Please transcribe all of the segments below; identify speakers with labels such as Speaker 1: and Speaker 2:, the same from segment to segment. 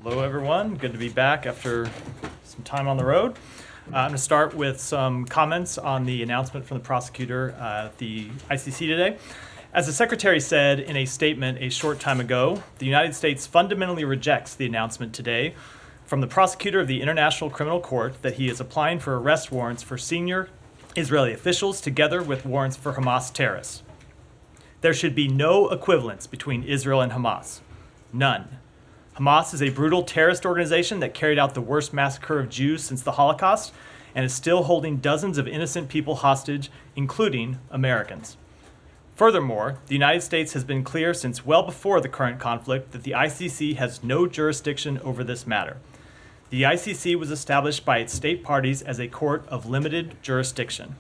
Speaker 1: Hello, everyone. Good to be back after some time on the road. I'm going to start with some comments on the announcement from the prosecutor at the ICC today. As the Secretary said in a statement a short time ago, the United States fundamentally rejects the announcement today from the prosecutor of the International Criminal Court that he is applying for arrest warrants for senior Israeli officials together with warrants for Hamas terrorists. There should be no equivalence between Israel and Hamas. None. Hamas is a brutal terrorist organization that carried out the worst massacre of Jews since the Holocaust and is still holding dozens of innocent people hostage, including Americans. Furthermore, the United States has been clear since well before the current conflict that the ICC has no jurisdiction over this matter. The ICC was established by its state parties as a court of limited jurisdiction.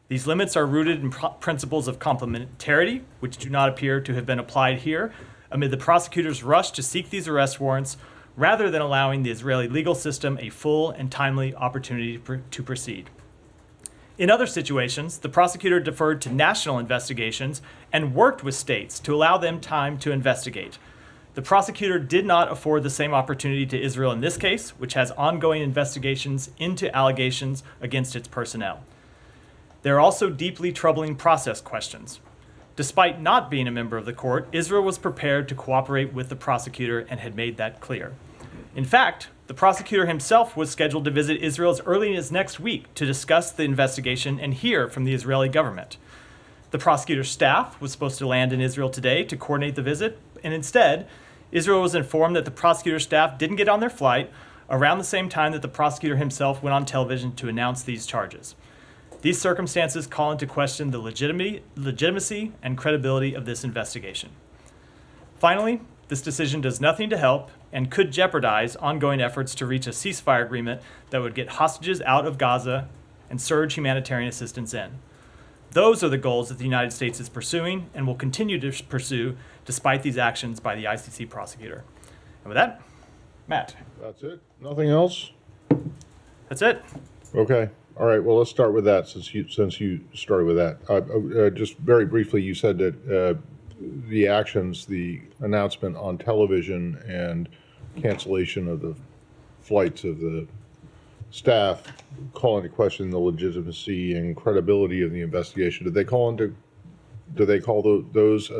Speaker 1: These limits are rooted in principles of complementarity, which do not appear to have been applied here, amid the prosecutor's rush to seek these arrest warrants, rather than allowing the Israeli legal system a full and timely opportunity to proceed. In other situations, the prosecutor deferred to national investigations and worked with states to allow them time to investigate. The prosecutor did not afford the same opportunity to Israel in this case, which has ongoing investigations into allegations against its personnel. There are also deeply troubling process questions. Despite not being a member of the court, Israel was prepared to cooperate with the prosecutor and had made that clear. In fact, the prosecutor himself was scheduled to visit Israel as early as next week to discuss the investigation and hear from the Israeli government. The prosecutor's staff was supposed to land in Israel today to coordinate the visit, and instead, Israel was informed that the prosecutor's staff didn't get on their flight around the same time that the prosecutor himself went on television to announce these charges. These circumstances call into question the legitimacy and credibility of this investigation. Finally, this decision does nothing to help and could jeopardize ongoing efforts to reach a ceasefire agreement that would get hostages out of Gaza and surge humanitarian assistance in. Those are the goals that the United States is pursuing and will continue to pursue despite these actions by the ICC prosecutor. And with that, Matt.
Speaker 2: That's it? Nothing else?
Speaker 1: That's it.
Speaker 2: Okay. All right. Well, let's start with that since you started with that. Just very briefly, you said that the actions, the announcement on television and cancellation of the flights of the staff call into question the legitimacy and credibility of the investigation. Do they call those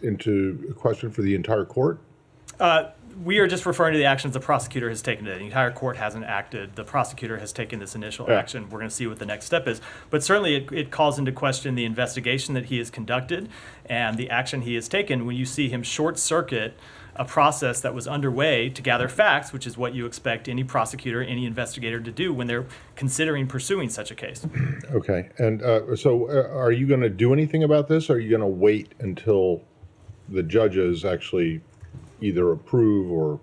Speaker 2: into question for the entire court?
Speaker 1: We are just referring to the actions the prosecutor has taken today. The entire court hasn't acted. The prosecutor has taken this initial action. We're going to see what the next step is. But certainly it calls into question the investigation that he has conducted and the action he has taken when you see him short-circuit a process that was underway to gather facts, which is what you expect any prosecutor, any investigator to do when they're considering pursuing such a case.
Speaker 2: Okay. And so are you going to do anything about this, or are you going to wait until the judges actually either approve or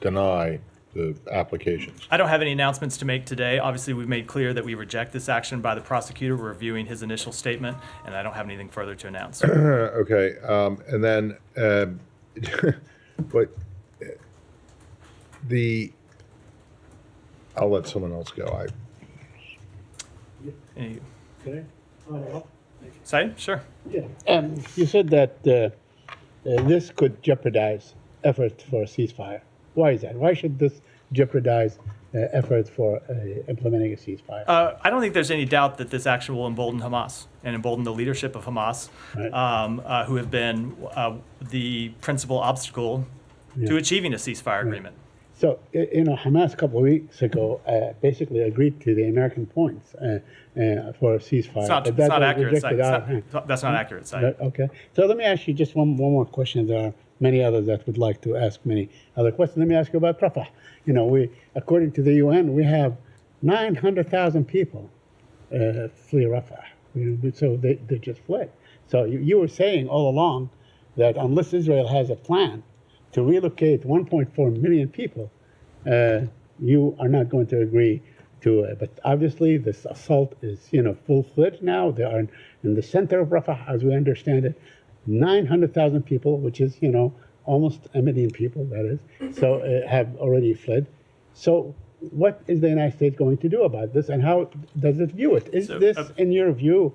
Speaker 2: deny the applications?
Speaker 1: I don't have any announcements to make today. Obviously, we've made clear that we reject this action by the prosecutor. We're reviewing his initial statement, and I don't have anything further to announce.
Speaker 2: Okay. And then, but I'll let someone else go.
Speaker 1: Say? Sure.
Speaker 3: Yeah. You said that this could jeopardize efforts for a ceasefire. Why is that? Why should this jeopardize efforts for implementing a ceasefire?
Speaker 1: I don't think there's any doubt that this action will embolden Hamas and embolden the leadership of Hamas, right, who have been the principal obstacle to achieving a ceasefire agreement.
Speaker 3: So, Hamas a couple of weeks ago basically agreed to the American points for a ceasefire.
Speaker 1: It's not accurate. That's not accurate, Saeed.
Speaker 3: Okay. So let me ask you just one more question. There are many others that would like to ask many other questions. Let me ask you about Rafah. According to the UN, we have 900,000 people flee Rafah. So they just fled. So you were saying all along that unless Israel has a plan to relocate 1.4 million people, you are not going to agree to it. But obviously, this assault is, full-fledged now. They are in the center of Rafah, as we understand it. 900,000 people, which is, almost a million people, that is, so have already fled. So what is the United States going to do about this, and how does it view it? Is this, in your view,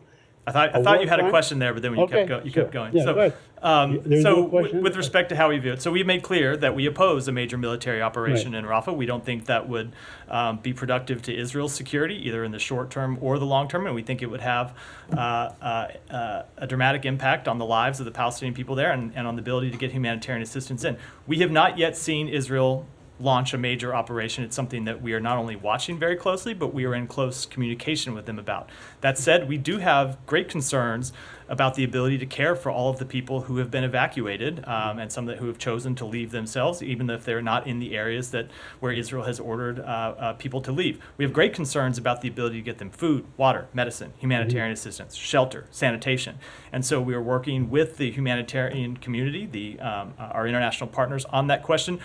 Speaker 1: I thought you had a question there, but then when you kept going.
Speaker 3: Yeah,
Speaker 1: So,
Speaker 3: go ahead. There's
Speaker 1: so
Speaker 3: no question?
Speaker 1: with respect to how we view it, so we made clear that we oppose a major military operation in Rafah. We don't think that would be productive to Israel's security, either in the short term or the long term, and we think it would have a dramatic impact on the lives of the Palestinian people there and on the ability to get humanitarian assistance in. We have not yet seen Israel launch a major operation. It's something that we are not only watching very closely, but we are in close communication with them about. That said, we do have great concerns about the ability to care for all of the people who have been evacuated and some who have chosen to leave themselves, even if they're not in the areas where Israel has ordered people to leave. We have great concerns about the ability to get them food, water, medicine, humanitarian assistance, shelter, sanitation. And so we are working with the humanitarian community, our international partners, on that question.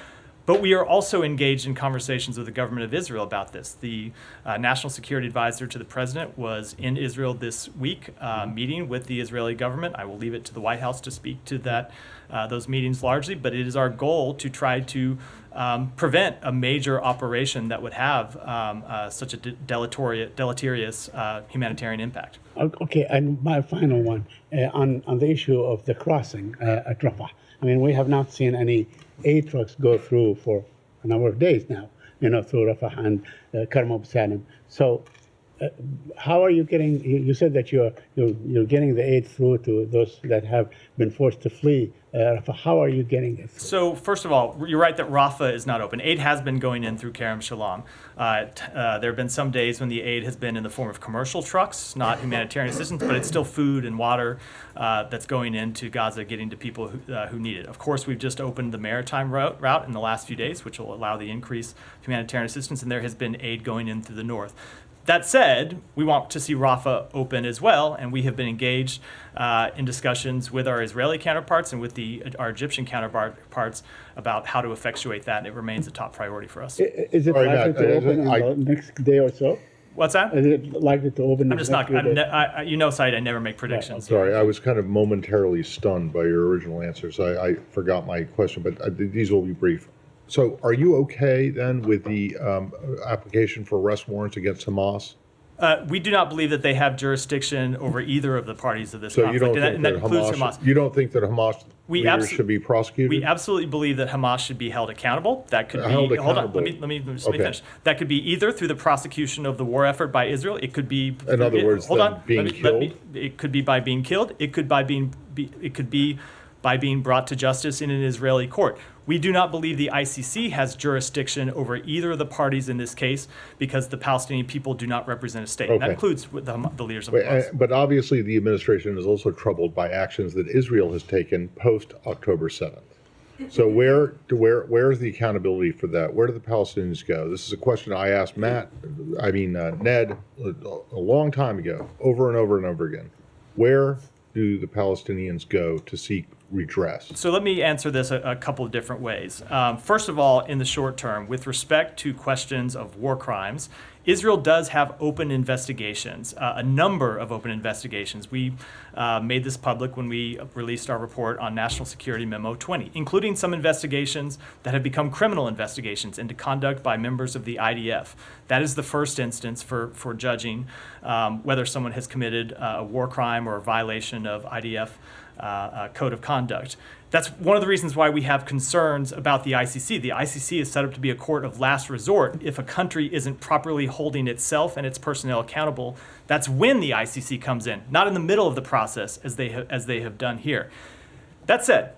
Speaker 1: But we are also engaged in conversations with the government of Israel about this. The National Security Advisor to the President was in Israel this week, meeting with the Israeli government. I will leave it to the White House to speak to those meetings largely, but it is our goal to try to prevent a major operation that would have such a deleterious humanitarian impact.
Speaker 3: Okay, and my final one on the issue of the crossing at Rafah. I mean, we have not seen any aid trucks go through for a number of days now, through Rafah and Karma Salim. So how are you getting, you said that you're getting the aid through to those that have been forced to flee Rafah. How are you getting it through?
Speaker 1: So first of all, you're right that Rafah is not open. Aid has been going in through Kerem Shalom. There have been some days when the aid has been in the form of commercial trucks, not humanitarian assistance, but it's still food and water that's going into Gaza, getting to people who need it. Of course, we've just opened the maritime route in the last few days, which will allow the increase of humanitarian assistance, and there has been aid going in through the north. That said, we want to see Rafah open as well, and we have been engaged in discussions with our Israeli counterparts and with our Egyptian counterparts about how to effectuate that, and it remains a top priority for us.
Speaker 3: Is it likely to open in the next day or so?
Speaker 1: What's that?
Speaker 3: Is it likely to open?
Speaker 1: I'm just not. Said I never make predictions.
Speaker 2: Sorry, I was kind of momentarily stunned by your original answer, so I forgot my question, but these will be brief. So are you okay then with the application for arrest warrants against Hamas?
Speaker 1: We do not believe that they have jurisdiction over either of the parties of this conflict,
Speaker 2: You don't think
Speaker 1: and that includes Hamas.
Speaker 2: You don't think that Hamas leaders should be prosecuted?
Speaker 1: We absolutely believe that Hamas should be held accountable. That could be
Speaker 2: held
Speaker 1: hold on.
Speaker 2: accountable.
Speaker 1: Let me finish. That could be either through the prosecution of the war effort by Israel. It could be
Speaker 2: in other words, being killed.
Speaker 1: It could be by being killed. It could be by being brought to justice in an Israeli court. We do not believe the ICC has jurisdiction over either of the parties in this case because the Palestinian people do not represent a state.
Speaker 2: Okay.
Speaker 1: And that includes the leaders of Hamas.
Speaker 2: But obviously the administration is also troubled by actions that Israel has taken post-October 7th. So where is the accountability for that? Where do the Palestinians go? This is a question I asked Ned a long time ago, over and over and over again. Where do the Palestinians go to seek redress?
Speaker 1: So let me answer this a couple of different ways. First of all, in the short term, with respect to questions of war crimes, Israel does have open investigations, a number of open investigations. We made this public when we released our report on National Security Memo 20, including some investigations that have become criminal investigations into conduct by members of the IDF. That is the first instance for judging whether someone has committed a war crime or a violation of IDF code of conduct. That's one of the reasons why we have concerns about the ICC. The ICC is set up to be a court of last resort. If a country isn't properly holding itself and its personnel accountable, that's when the ICC comes in, not in the middle of the process as they have done here. That said,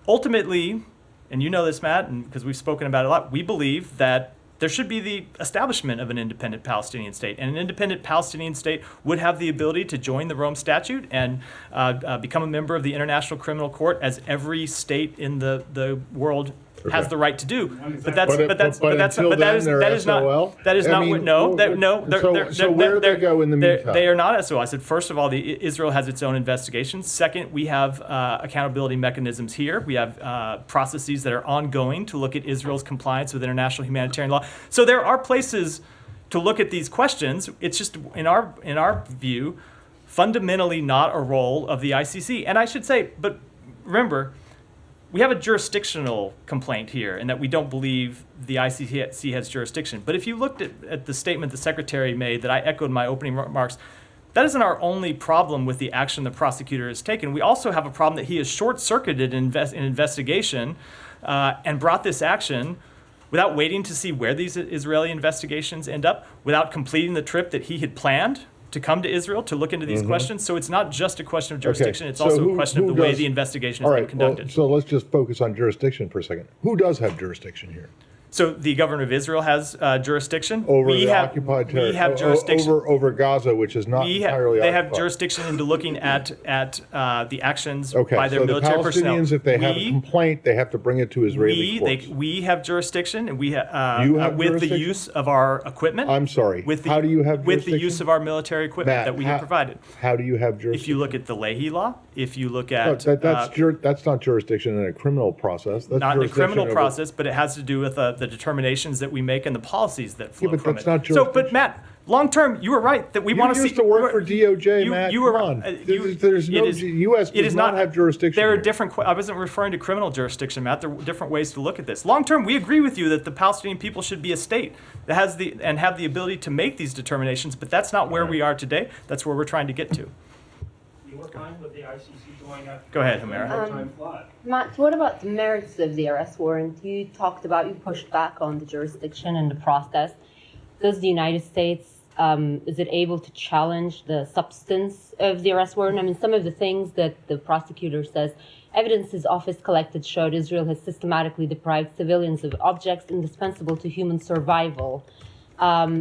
Speaker 1: ultimately, and you know this, Matt, and because we've spoken about it a lot, we believe that there should be the establishment of an independent Palestinian state. And an independent Palestinian state would have the ability to join the Rome Statute and become a member of the International Criminal Court, as every state in the world has the right to do. But that is not.
Speaker 2: So where do they go in the meantime?
Speaker 1: They are not SOL. I said, first of all, Israel has its own investigations. Second, we have accountability mechanisms here. We have processes that are ongoing to look at Israel's compliance with international humanitarian law. So there are places to look at these questions. It's just, in our view, fundamentally not a role of the ICC. And I should say, but remember, we have a jurisdictional complaint here, in that we don't believe the ICC has jurisdiction. But if you looked at the statement the Secretary made that I echoed in my opening remarks, that isn't our only problem with the action the prosecutor has taken. We also have a problem that he has short-circuited an investigation and brought this action without waiting to see where these Israeli investigations end up, without completing the trip that he had planned to come to Israel to look into these questions. So it's not just a question of jurisdiction, it's also a question of the way the investigation is being conducted.
Speaker 2: So let's just focus on jurisdiction for a second. Who does have jurisdiction here?
Speaker 1: So the government of Israel has jurisdiction.
Speaker 2: Over the occupied territory.
Speaker 1: We have jurisdiction.
Speaker 2: Over Gaza, which is not entirely occupied.
Speaker 1: They have jurisdiction into looking at the actions by their military personnel.
Speaker 2: The Palestinians, if they have a complaint, they have to bring it to Israeli courts.
Speaker 1: We have jurisdiction, and we
Speaker 2: have
Speaker 1: with the use of our equipment.
Speaker 2: I'm sorry. How do you have jurisdiction?
Speaker 1: With the use of our military equipment
Speaker 2: Matt,
Speaker 1: that we have provided.
Speaker 2: How do you have jurisdiction?
Speaker 1: If you look at the Leahy law, if you look at
Speaker 2: that's not jurisdiction in a criminal process. That's
Speaker 1: not in a criminal process, but it has to do with the determinations that we make and the policies that flow from
Speaker 2: that's
Speaker 1: it.
Speaker 2: not
Speaker 1: So, but Matt, long term, you were right that we want to see.
Speaker 2: You used to work for DOJ, Matt.
Speaker 1: You were
Speaker 2: come on. U.S. does not have jurisdiction.
Speaker 1: There are different. I wasn't referring to criminal jurisdiction, Matt. There are different ways to look at this. Long term, we agree with you that the Palestinian people should be a state that has and have the ability to make these determinations. But that's not where we are today. That's where we're trying to get to.
Speaker 4: You were fine with the ICC going after.
Speaker 1: Go ahead, Humera.
Speaker 5: Matt, what about the merits of the arrest warrant? You pushed back on the jurisdiction and the process. Does the United States, is it able to challenge the substance of the arrest warrant? I mean, some of the things that the prosecutor says, evidence his office collected showed Israel has systematically deprived civilians of objects indispensable to human survival,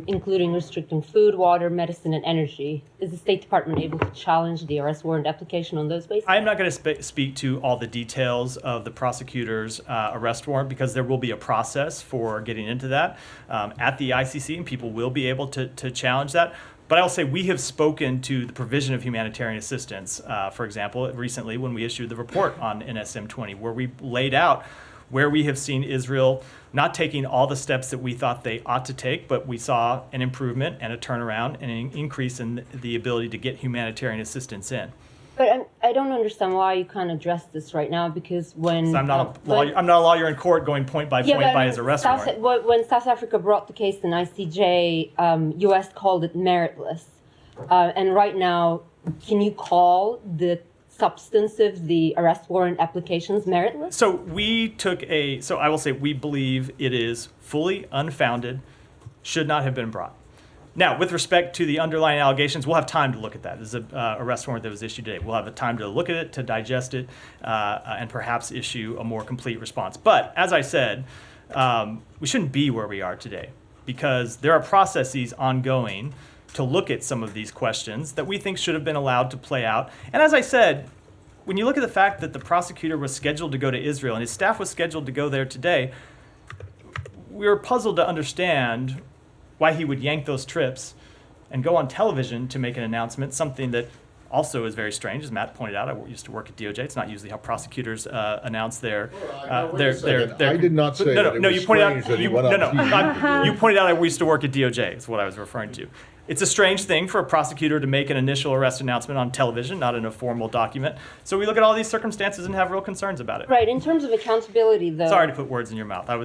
Speaker 5: including restricting food, water, medicine, and energy. Is the State Department able to challenge the arrest warrant application on those bases?
Speaker 1: I'm not going to speak to all the details of the prosecutor's arrest warrant because there will be a process for getting into that at the ICC, and people will be able to challenge that. But I'll say we have spoken to the provision of humanitarian assistance, for example, recently when we issued the report on NSM 20, where we laid out where we have seen Israel not taking all the steps that we thought they ought to take, but we saw an improvement and a turnaround and an increase in the ability to get humanitarian assistance in.
Speaker 5: But I don't understand why you can't address this right now, because when...
Speaker 1: I'm not a lawyer in court going point by point by his arrest warrant.
Speaker 5: When South Africa brought the case in ICJ, U.S. called it meritless. And right now, can you call the substance of the arrest warrant applications meritless?
Speaker 1: So I will say we believe it is fully unfounded, should not have been brought. Now, with respect to the underlying allegations, we'll have time to look at that. This is an arrest warrant that was issued today. We'll have a time to look at it, to digest it, and perhaps issue a more complete response. But as I said, we shouldn't be where we are today because there are processes ongoing to look at some of these questions that we think should have been allowed to play out. And as I said, when you look at the fact that the prosecutor was scheduled to go to Israel and his staff was scheduled to go there today, we were puzzled to understand why he would yank those trips and go on television to make an announcement, something that also is very strange, as Matt pointed out. I used to work at DOJ. It's not usually how prosecutors announce their.
Speaker 2: I did not say that it was strange that he went on TV.
Speaker 1: You pointed out I used to work at DOJ. Is what I was referring to. It's a strange thing for a prosecutor to make an initial arrest announcement on television, not in a formal document. So we look at all these circumstances and have real concerns about it.
Speaker 5: Right. In terms of accountability, though.
Speaker 1: Sorry to put words in your mouth. I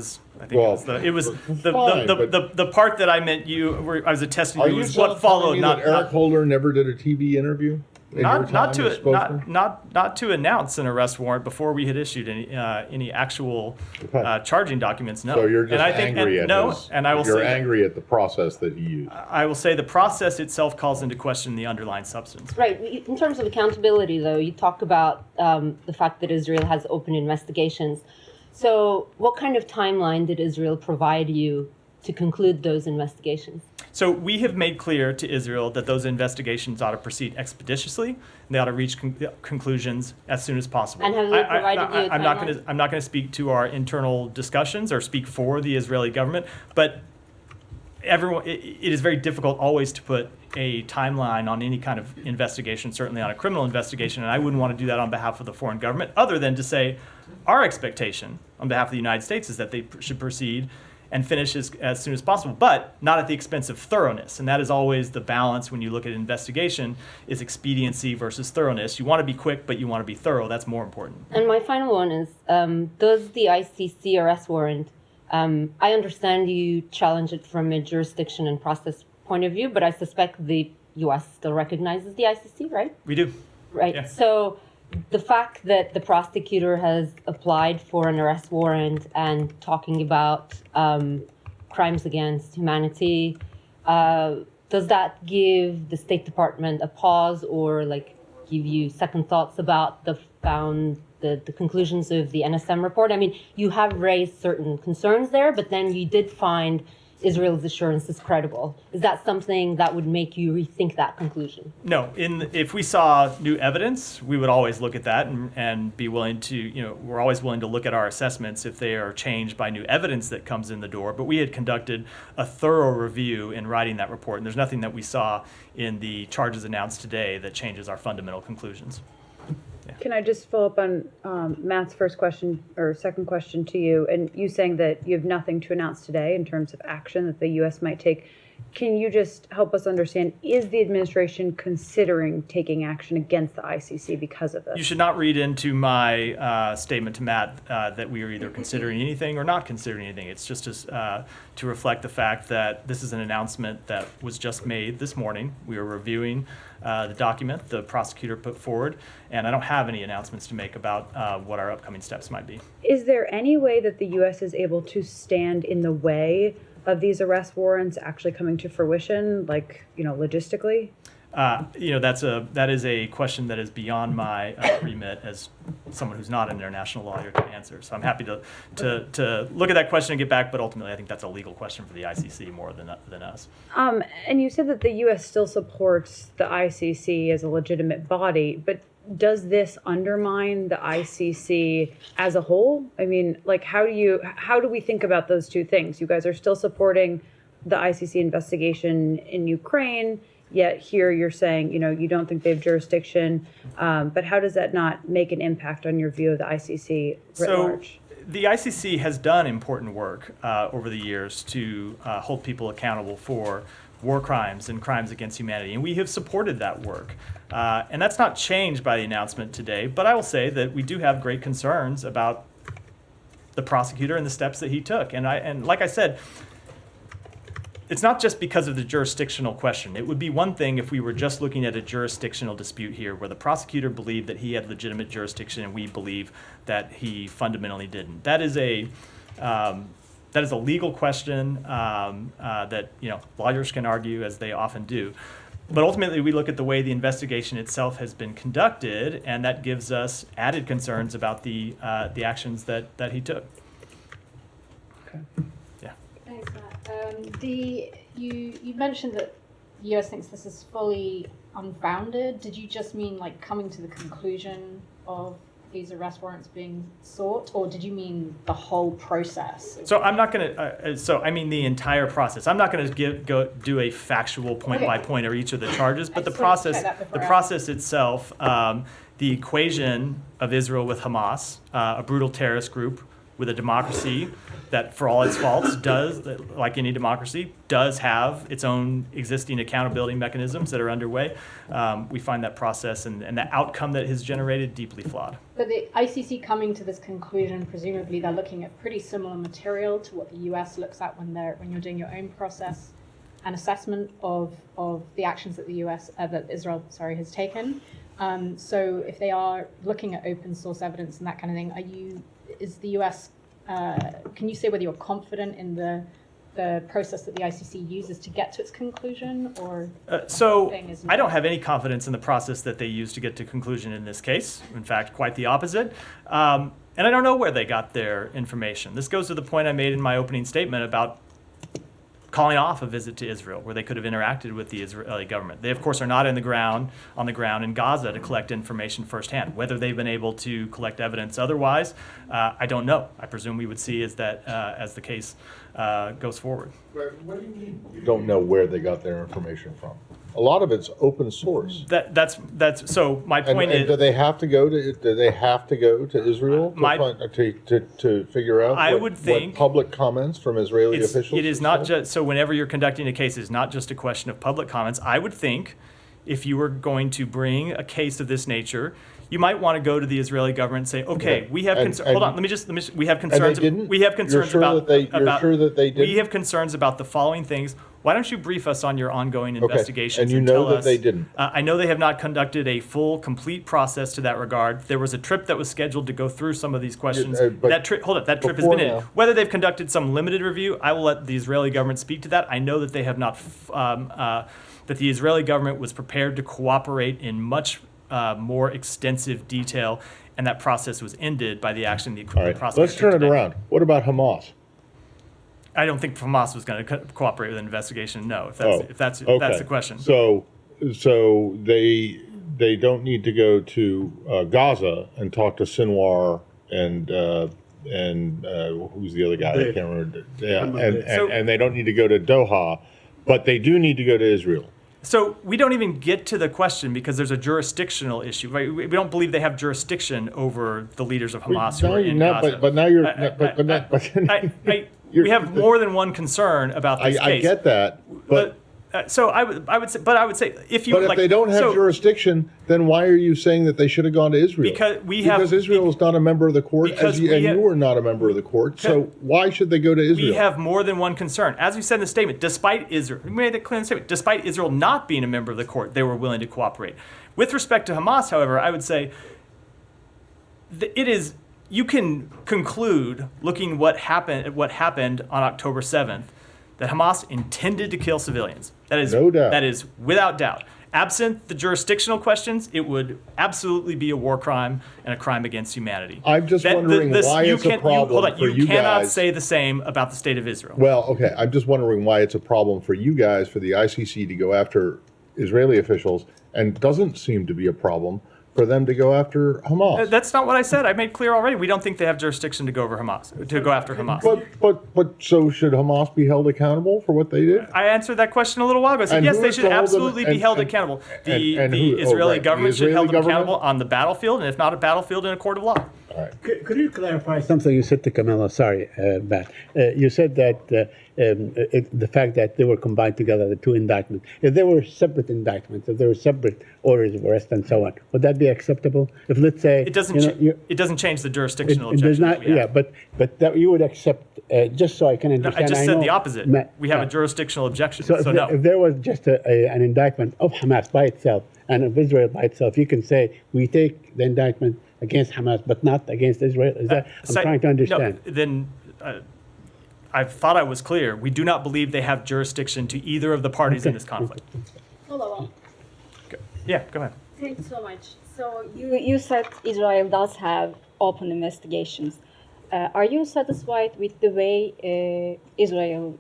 Speaker 1: think it was the part that I meant I was attesting to was what followed.
Speaker 2: Not Eric Holder never did a TV interview.
Speaker 1: Not to announce an arrest warrant before we had issued any actual charging documents. No.
Speaker 2: So you're just angry at
Speaker 1: you're
Speaker 2: angry at the process that he used.
Speaker 1: I will say the process itself calls into question the underlying substance.
Speaker 5: Right. In terms of accountability, though, you talk about the fact that Israel has open investigations. So what kind of timeline did Israel provide you to conclude those investigations?
Speaker 1: So we have made clear to Israel that those investigations ought to proceed expeditiously, and they ought to reach conclusions as soon as possible.
Speaker 5: And have they provided you a timeline?
Speaker 1: I'm not going to speak to our internal discussions or speak for the Israeli government, but it is very difficult always to put a timeline on any kind of investigation, certainly on a criminal investigation, and I wouldn't want to do that on behalf of the foreign government, other than to say our expectation on behalf of the United States is that they should proceed and finish as soon as possible, but not at the expense of thoroughness. And that is always the balance when you look at investigation, is expediency versus thoroughness. You want to be quick, but you want to be thorough. That's more important.
Speaker 5: And my final one is, does the ICC arrest warrant, I understand you challenge it from a jurisdiction and process point of view, but I suspect the U.S. still recognizes the ICC, right?
Speaker 1: We do.
Speaker 5: Right.
Speaker 1: Yeah.
Speaker 5: So the fact that the prosecutor has applied for an arrest warrant and talking about crimes against humanity, does that give the State Department a pause or like give you second thoughts about the conclusions of the NSM report? I mean, you have raised certain concerns there, but then you did find Israel's assurances credible. Is that something that would make you rethink that conclusion?
Speaker 1: No, if we saw new evidence, we would always look at that and be willing to, we're always willing to look at our assessments if they are changed by new evidence that comes in the door. But we had conducted a thorough review in writing that report, and there's nothing that we saw in the charges announced today that changes our fundamental conclusions.
Speaker 6: Can I just follow up on Matt's first question or second question to you, and you saying that you have nothing to announce today in terms of action that the U.S. might take? Can you just help us understand, is the administration considering taking action against the ICC because of this?
Speaker 1: You should not read into my statement to Matt that we are either considering anything or not considering anything. It's just to reflect the fact that this is an announcement that was just made this morning. We are reviewing the document the prosecutor put forward, and I don't have any announcements to make about what our upcoming steps might be. Is
Speaker 6: there any way that the U.S. is able to stand in the way of these arrest warrants actually coming to fruition, like, logistically?
Speaker 1: That is a question that is beyond my remit as someone who's not an international lawyer to answer. So I'm happy to look at that question and get back, but ultimately I think that's a legal question for the ICC more than us.
Speaker 6: And you said that the U.S. still supports the ICC as a legitimate body, but does this undermine the ICC as a whole? I mean, like, how do we think about those two things? You guys are still supporting the ICC investigation in Ukraine, yet here you're saying, you don't think they have jurisdiction. But how does that not make an impact on your view of the ICC writ large?
Speaker 1: The ICC has done important work over the years to hold people accountable for war crimes and crimes against humanity, and we have supported that work. And that's not changed by the announcement today, but I will say that we do have great concerns about the prosecutor and the steps that he took. And like I said, it's not just because of the jurisdictional question. It would be one thing if we were just looking at a jurisdictional dispute here where the prosecutor believed that he had legitimate jurisdiction and we believe that he fundamentally didn't. That is a legal question that lawyers can argue, as they often do. But ultimately, we look at the way the investigation itself has been conducted, and that gives us added concerns about the actions that he took.
Speaker 6: Okay.
Speaker 1: Yeah.
Speaker 7: Thanks, Matt. You mentioned that the U.S. thinks this is fully unfounded. Did you just mean like coming to the conclusion of these arrest warrants being sought, or did you mean the whole process?
Speaker 1: So I'm not going to. I mean the entire process. I'm not going to go do a factual point by point of each of the charges, but the process itself, the equation of Israel with Hamas, a brutal terrorist group with a democracy that, for all its faults, does, like any democracy, does have its own existing accountability mechanisms that are underway. We find that process and the outcome that has generated deeply flawed.
Speaker 7: But the ICC coming to this conclusion, presumably they're looking at pretty similar material to what the US looks at when you're doing your own process and assessment of the actions that that Israel has taken. So if they are looking at open source evidence and that kind of thing, is the US, can you say whether you're confident in the process that the ICC uses to get to its conclusion, or
Speaker 1: I don't have any confidence in the process that they use to get to conclusion in this case. In fact, quite the opposite. And I don't know where they got their information. This goes to the point I made in my opening statement about calling off a visit to Israel, where they could have interacted with the Israeli government. They, of course, are not on the ground in Gaza to collect information firsthand. Whether they've been able to collect evidence otherwise, I don't know. I presume we would see as the case goes forward.
Speaker 2: What do you mean you don't know where they got their information from? A lot of it's open source.
Speaker 1: That's so. My point is,
Speaker 2: do they have to go to Israel to figure out what public comments from Israeli officials?
Speaker 1: It is not just so. Whenever you're conducting a case, it's not just a question of public comments. I would think, if you were going to bring a case of this nature, you might want to go to the Israeli government and say, "Okay, we have concerns." Hold on, let me. We have concerns. We have concerns about.
Speaker 2: You're sure that they did?
Speaker 1: We have concerns about the following things. Why don't you brief us on your ongoing investigations
Speaker 2: and you know
Speaker 1: tell
Speaker 2: that
Speaker 1: us,
Speaker 2: they didn't.
Speaker 1: I know they have not conducted a full, complete process to that regard. There was a trip that was scheduled to go through some of these questions.
Speaker 2: but
Speaker 1: That trip has
Speaker 2: before
Speaker 1: been in.
Speaker 2: now-
Speaker 1: Whether they've conducted some limited review, I will let the Israeli government speak to that. I know that they have not, that the Israeli government was prepared to cooperate in much more extensive detail, and that process was ended by the action the
Speaker 2: All right,
Speaker 1: prosecutor
Speaker 2: let's turn
Speaker 1: took
Speaker 2: it
Speaker 1: today.
Speaker 2: around. What about Hamas?
Speaker 1: I don't think Hamas was going to cooperate with an investigation. No, if
Speaker 2: Oh,
Speaker 1: that's
Speaker 2: okay.
Speaker 1: the question.
Speaker 2: So they don't need to go to Gaza and talk to Sinwar and who's the other guy? I can't remember. Yeah, and they don't need to go to Doha, but they do need to go to Israel.
Speaker 1: So we don't even get to the question because there's a jurisdictional issue. Right? We don't believe they have jurisdiction over the leaders of Hamas who are in Gaza.
Speaker 2: But now you're.
Speaker 1: We have more than one concern about this case.
Speaker 2: I get that, but
Speaker 1: so I would say if you.
Speaker 2: But if they don't have jurisdiction, then why are you saying that they should have gone to Israel?
Speaker 1: Because
Speaker 2: Israel is not a member of the court, and you are not a member of the court. So why should they go to Israel?
Speaker 1: We have more than one concern. As we said in the statement, despite Israel, we made that clear in the statement, despite Israel not being a member of the court, they were willing to cooperate. With respect to Hamas, however, I would say it is. You can conclude, looking what happened on October 7th, that Hamas intended to kill civilians. That is
Speaker 2: no doubt.
Speaker 1: That is without doubt. Absent the jurisdictional questions, it would absolutely be a war crime and a crime against humanity.
Speaker 2: I'm just wondering why it's a problem for you guys.
Speaker 1: You cannot say the same about the state of Israel.
Speaker 2: Well, okay. I'm just wondering why it's a problem for you guys, for the ICC to go after Israeli officials, and doesn't seem to be a problem for them to go after Hamas.
Speaker 1: That's not what I said. I made clear already. We don't think they have jurisdiction to go over Hamas, to go after Hamas.
Speaker 2: But so should Hamas be held accountable for what they did?
Speaker 1: I answered that question a little while ago. I said,
Speaker 2: And
Speaker 1: yes,
Speaker 2: who
Speaker 1: they
Speaker 2: is
Speaker 1: should
Speaker 2: to hold them-
Speaker 1: absolutely be held accountable. The Israeli government should hold them accountable on the battlefield, and if not a battlefield, in a court of law.
Speaker 2: All right.
Speaker 3: Could you clarify something you said to Camilla? Sorry, Matt. You said that the fact that they were combined together, the two indictments, if they were separate indictments, if there were separate orders of arrest and so on, would that be acceptable? If, let's say,
Speaker 1: It doesn't change the jurisdictional
Speaker 3: it does
Speaker 1: objection.
Speaker 3: not,
Speaker 1: that we have.
Speaker 3: but that you would accept, just so I can
Speaker 1: No,
Speaker 3: understand.
Speaker 1: I just said the opposite. We have a
Speaker 3: yeah.
Speaker 1: jurisdictional objection.
Speaker 3: So,
Speaker 1: So no.
Speaker 3: if there was just an indictment of Hamas by itself and of Israel by itself, you can say we take the indictment against Hamas, but not against Israel. Is that I'm trying to understand?
Speaker 1: No, then I thought I was clear. We do not believe they have jurisdiction to either of the parties in this conflict.
Speaker 8: Follow up.
Speaker 1: Yeah, go ahead.
Speaker 8: Thanks so much. So you said Israel does have open investigations. Are you satisfied with the way Israel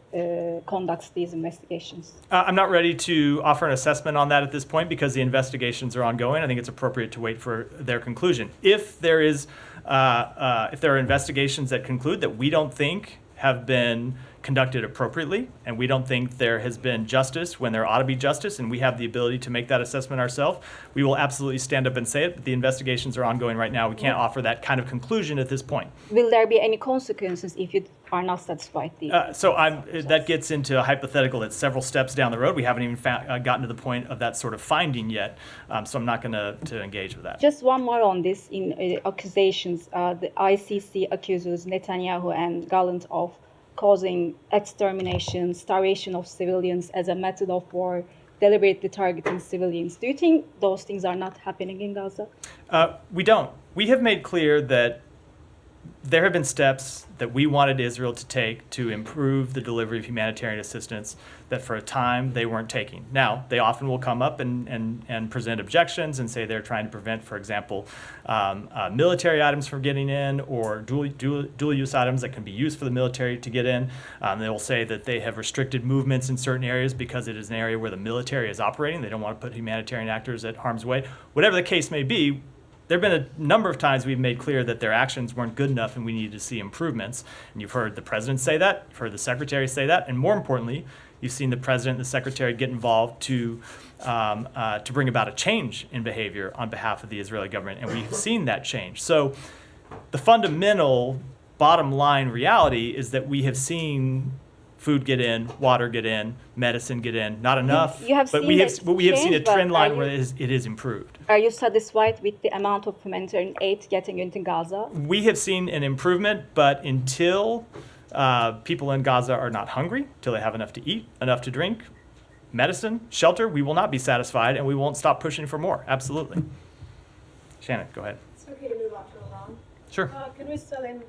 Speaker 8: conducts these investigations?
Speaker 1: I'm not ready to offer an assessment on that at this point because the investigations are ongoing. I think it's appropriate to wait for their conclusion. If there are investigations that conclude that we don't think have been conducted appropriately, and we don't think there has been justice when there ought to be justice, and we have the ability to make that assessment ourselves, we will absolutely stand up and say it. But the investigations are ongoing right now. We can't offer that kind of conclusion at this point.
Speaker 8: Will there be any consequences if you are not satisfied?
Speaker 1: That gets into a hypothetical that's several steps down the road. We haven't even gotten to the point of that sort of finding yet, so I'm not going to engage with that.
Speaker 8: Just one more on this in accusations. The ICC accuses Netanyahu and Gallant of causing extermination, starvation of civilians as a method of war, deliberately targeting civilians. Do you think those things are not happening in Gaza?
Speaker 1: We don't. We have made clear that there have been steps that we wanted Israel to take to improve the delivery of humanitarian assistance that for a time they weren't taking. Now, they often will come up and present objections and say they're trying to prevent, for example, military items from getting in or dual-use items that can be used for the military to get in. They will say that they have restricted movements in certain areas because it is an area where the military is operating. They don't want to put humanitarian actors at harm's way. Whatever the case may be, there have been a number of times we've made clear that their actions weren't good enough and we needed to see improvements. And you've heard the president say that, you've heard the secretary say that, and more importantly, you've seen the president and the secretary get involved to bring about a change in behavior on behalf of the Israeli government, and we've seen that change. So the fundamental bottom line reality is that we have seen food get in, water get in, medicine get in. Not enough, but we have seen a trend line where it is improved.
Speaker 8: Are you satisfied with the amount of humanitarian aid getting into Gaza?
Speaker 1: We have seen an improvement, but until people in Gaza are not hungry till they have enough to eat, enough to drink, medicine, shelter. We will not be satisfied, and we won't stop pushing for more. Absolutely. Shannon, go ahead.
Speaker 9: It's okay to move on to Iran.
Speaker 1: Sure.
Speaker 9: Can we still in?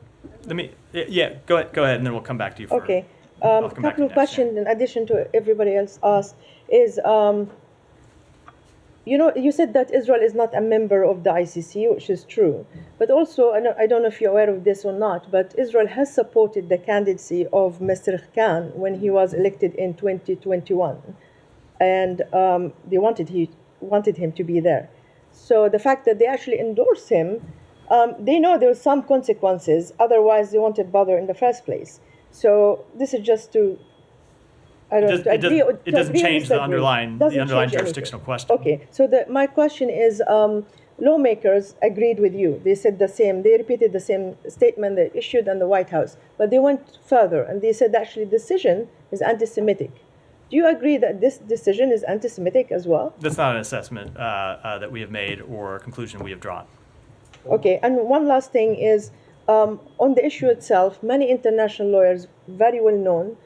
Speaker 1: Let me. Yeah. Go ahead, and then we'll come back to you.
Speaker 10: Okay.
Speaker 1: I'll come back to
Speaker 10: Couple
Speaker 1: you
Speaker 10: of
Speaker 1: next,
Speaker 10: questions in addition to everybody else asked is, you said that Israel is not a member of the ICC, which is true. But also, I don't know if you're aware of this or not, but Israel has supported the candidacy of Mr. Khan when he was elected in 2021. And they wanted him to be there. So the fact that they actually endorse him, they know there are some consequences. Otherwise, they won't bother in the first place. So this is just to, I don't know,
Speaker 1: it doesn't change the underlying jurisdictional question.
Speaker 10: Okay, so my question is, lawmakers agreed with you. They said the same. They repeated the same statement they issued in the White House. But they went further, and they said actually the decision is anti-Semitic. Do you agree that this decision is anti-Semitic as well?
Speaker 1: That's not an assessment that we have made or a conclusion we have drawn.
Speaker 10: Okay, and one last thing is, on the issue itself, many international lawyers, very well known,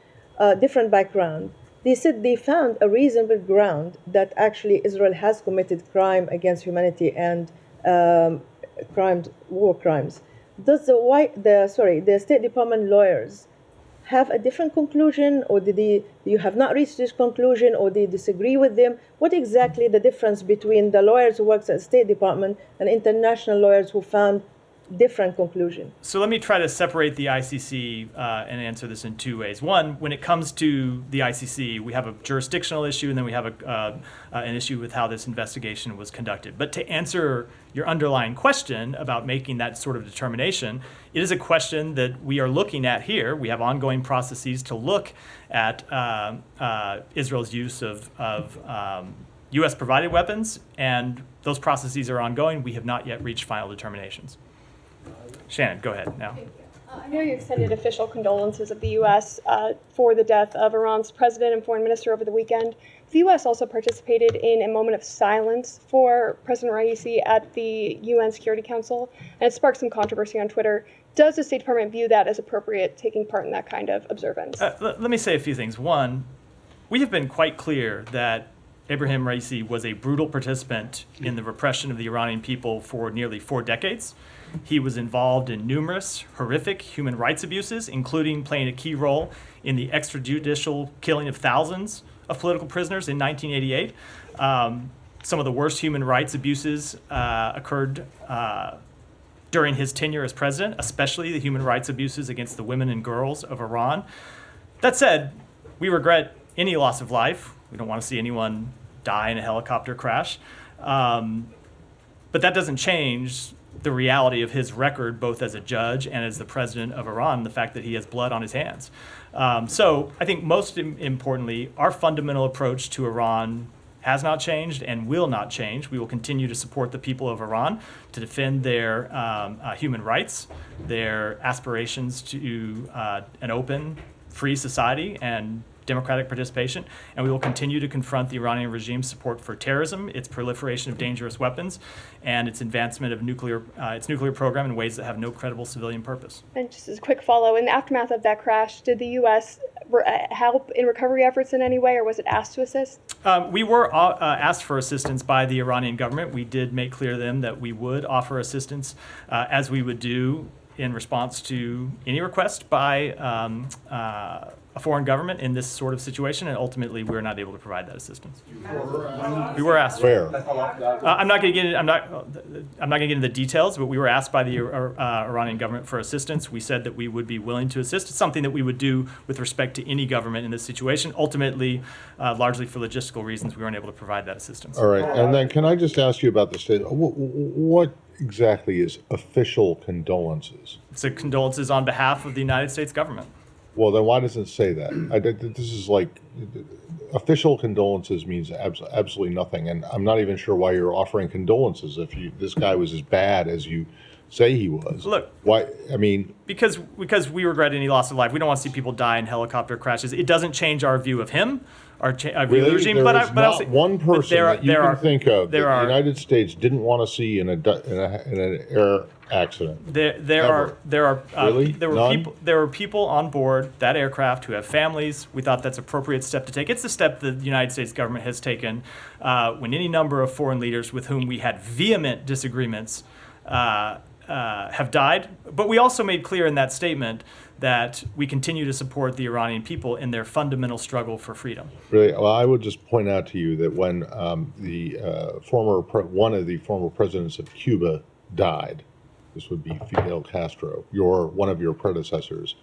Speaker 10: different background, they said they found a reasonable ground that actually Israel has committed crime against humanity and war crimes. Does the State Department lawyers have a different conclusion, or you have not reached this conclusion, or they disagree with them? What exactly the difference between the lawyers who work at the State Department and international lawyers who found different conclusion?
Speaker 1: So let me try to separate the ICC and answer this in two ways. One, when it comes to the ICC, we have a jurisdictional issue, and then we have an issue with how this investigation was conducted. But to answer your underlying question about making that sort of determination, it is a question that we are looking at here. We have ongoing processes to look at Israel's use of U.S. provided weapons, and those processes are ongoing. We have not yet reached final determinations. Shannon, go ahead now.
Speaker 9: I know you extended official condolences of the U.S. For the death of Iran's president and foreign minister over the weekend. The U.S. also participated in a moment of silence for President Raisi at the UN Security Council, and it sparked some controversy on Twitter. Does the State Department view that as appropriate, taking part in that kind of observance?
Speaker 1: Let me say a few things. One, we have been quite clear that Ebrahim Raisi was a brutal participant in the repression of the Iranian people for nearly 4 decades. He was involved in numerous horrific human rights abuses, including playing a key role in the extrajudicial killing of thousands of political prisoners in 1988. Some of the worst human rights abuses occurred during his tenure as president, especially the human rights abuses against the women and girls of Iran. That said, we regret any loss of life. We don't want to see anyone die in a helicopter crash. But that doesn't change the reality of his record, both as a judge and as the president of Iran, the fact that he has blood on his hands. So I think most importantly, our fundamental approach to Iran has not changed and will not change. We will continue to support the people of Iran to defend their human rights, their aspirations to an open, free society and democratic participation, and we will continue to confront the Iranian regime's support for terrorism, its proliferation of dangerous weapons, and its advancement of its nuclear program in ways that have no credible civilian purpose.
Speaker 9: And just as a quick follow, in the aftermath of that crash, did the U.S. help in recovery efforts in any way, or was it asked to assist?
Speaker 1: We were asked for assistance by the Iranian government. We did make clear to them that we would offer assistance as we would do in response to any request by a foreign government in this sort of situation, and ultimately we're not able to provide that assistance. We were asked.
Speaker 2: Where?
Speaker 1: I'm not going to get into the details, but we were asked by the Iranian government for assistance. We said that we would be willing to assist. It's something that we would do with respect to any government in this situation. Ultimately, largely for logistical reasons, we weren't able to provide that assistance.
Speaker 2: All right, and then can I just ask you about the state? What exactly is official condolences?
Speaker 1: It's a condolences on behalf of the United States government.
Speaker 2: Well, then why doesn't it say that? This is like, official condolences means absolutely nothing, and I'm not even sure why you're offering condolences if this guy was as bad as you say he was.
Speaker 1: Look.
Speaker 2: Why? I mean,
Speaker 1: because we regret any loss of life. We don't want to see people die in helicopter crashes. It doesn't change our view of him, our view of the regime.
Speaker 2: There
Speaker 1: but
Speaker 2: is
Speaker 1: I'll
Speaker 2: not
Speaker 1: say,
Speaker 2: one person that you can think of that the United States didn't want to see in an air accident.
Speaker 1: There
Speaker 2: Really?
Speaker 1: were people on board that aircraft who have families. We thought that's an appropriate step to take. It's the step that the United States government has taken when any number of foreign leaders with whom we had vehement disagreements have died. But we also made clear in that statement that we continue to support the Iranian people in their fundamental struggle for freedom.
Speaker 2: Really? Well, I would just point out to you that when one of the former presidents of Cuba died, this would be Fidel Castro, one of your predecessors,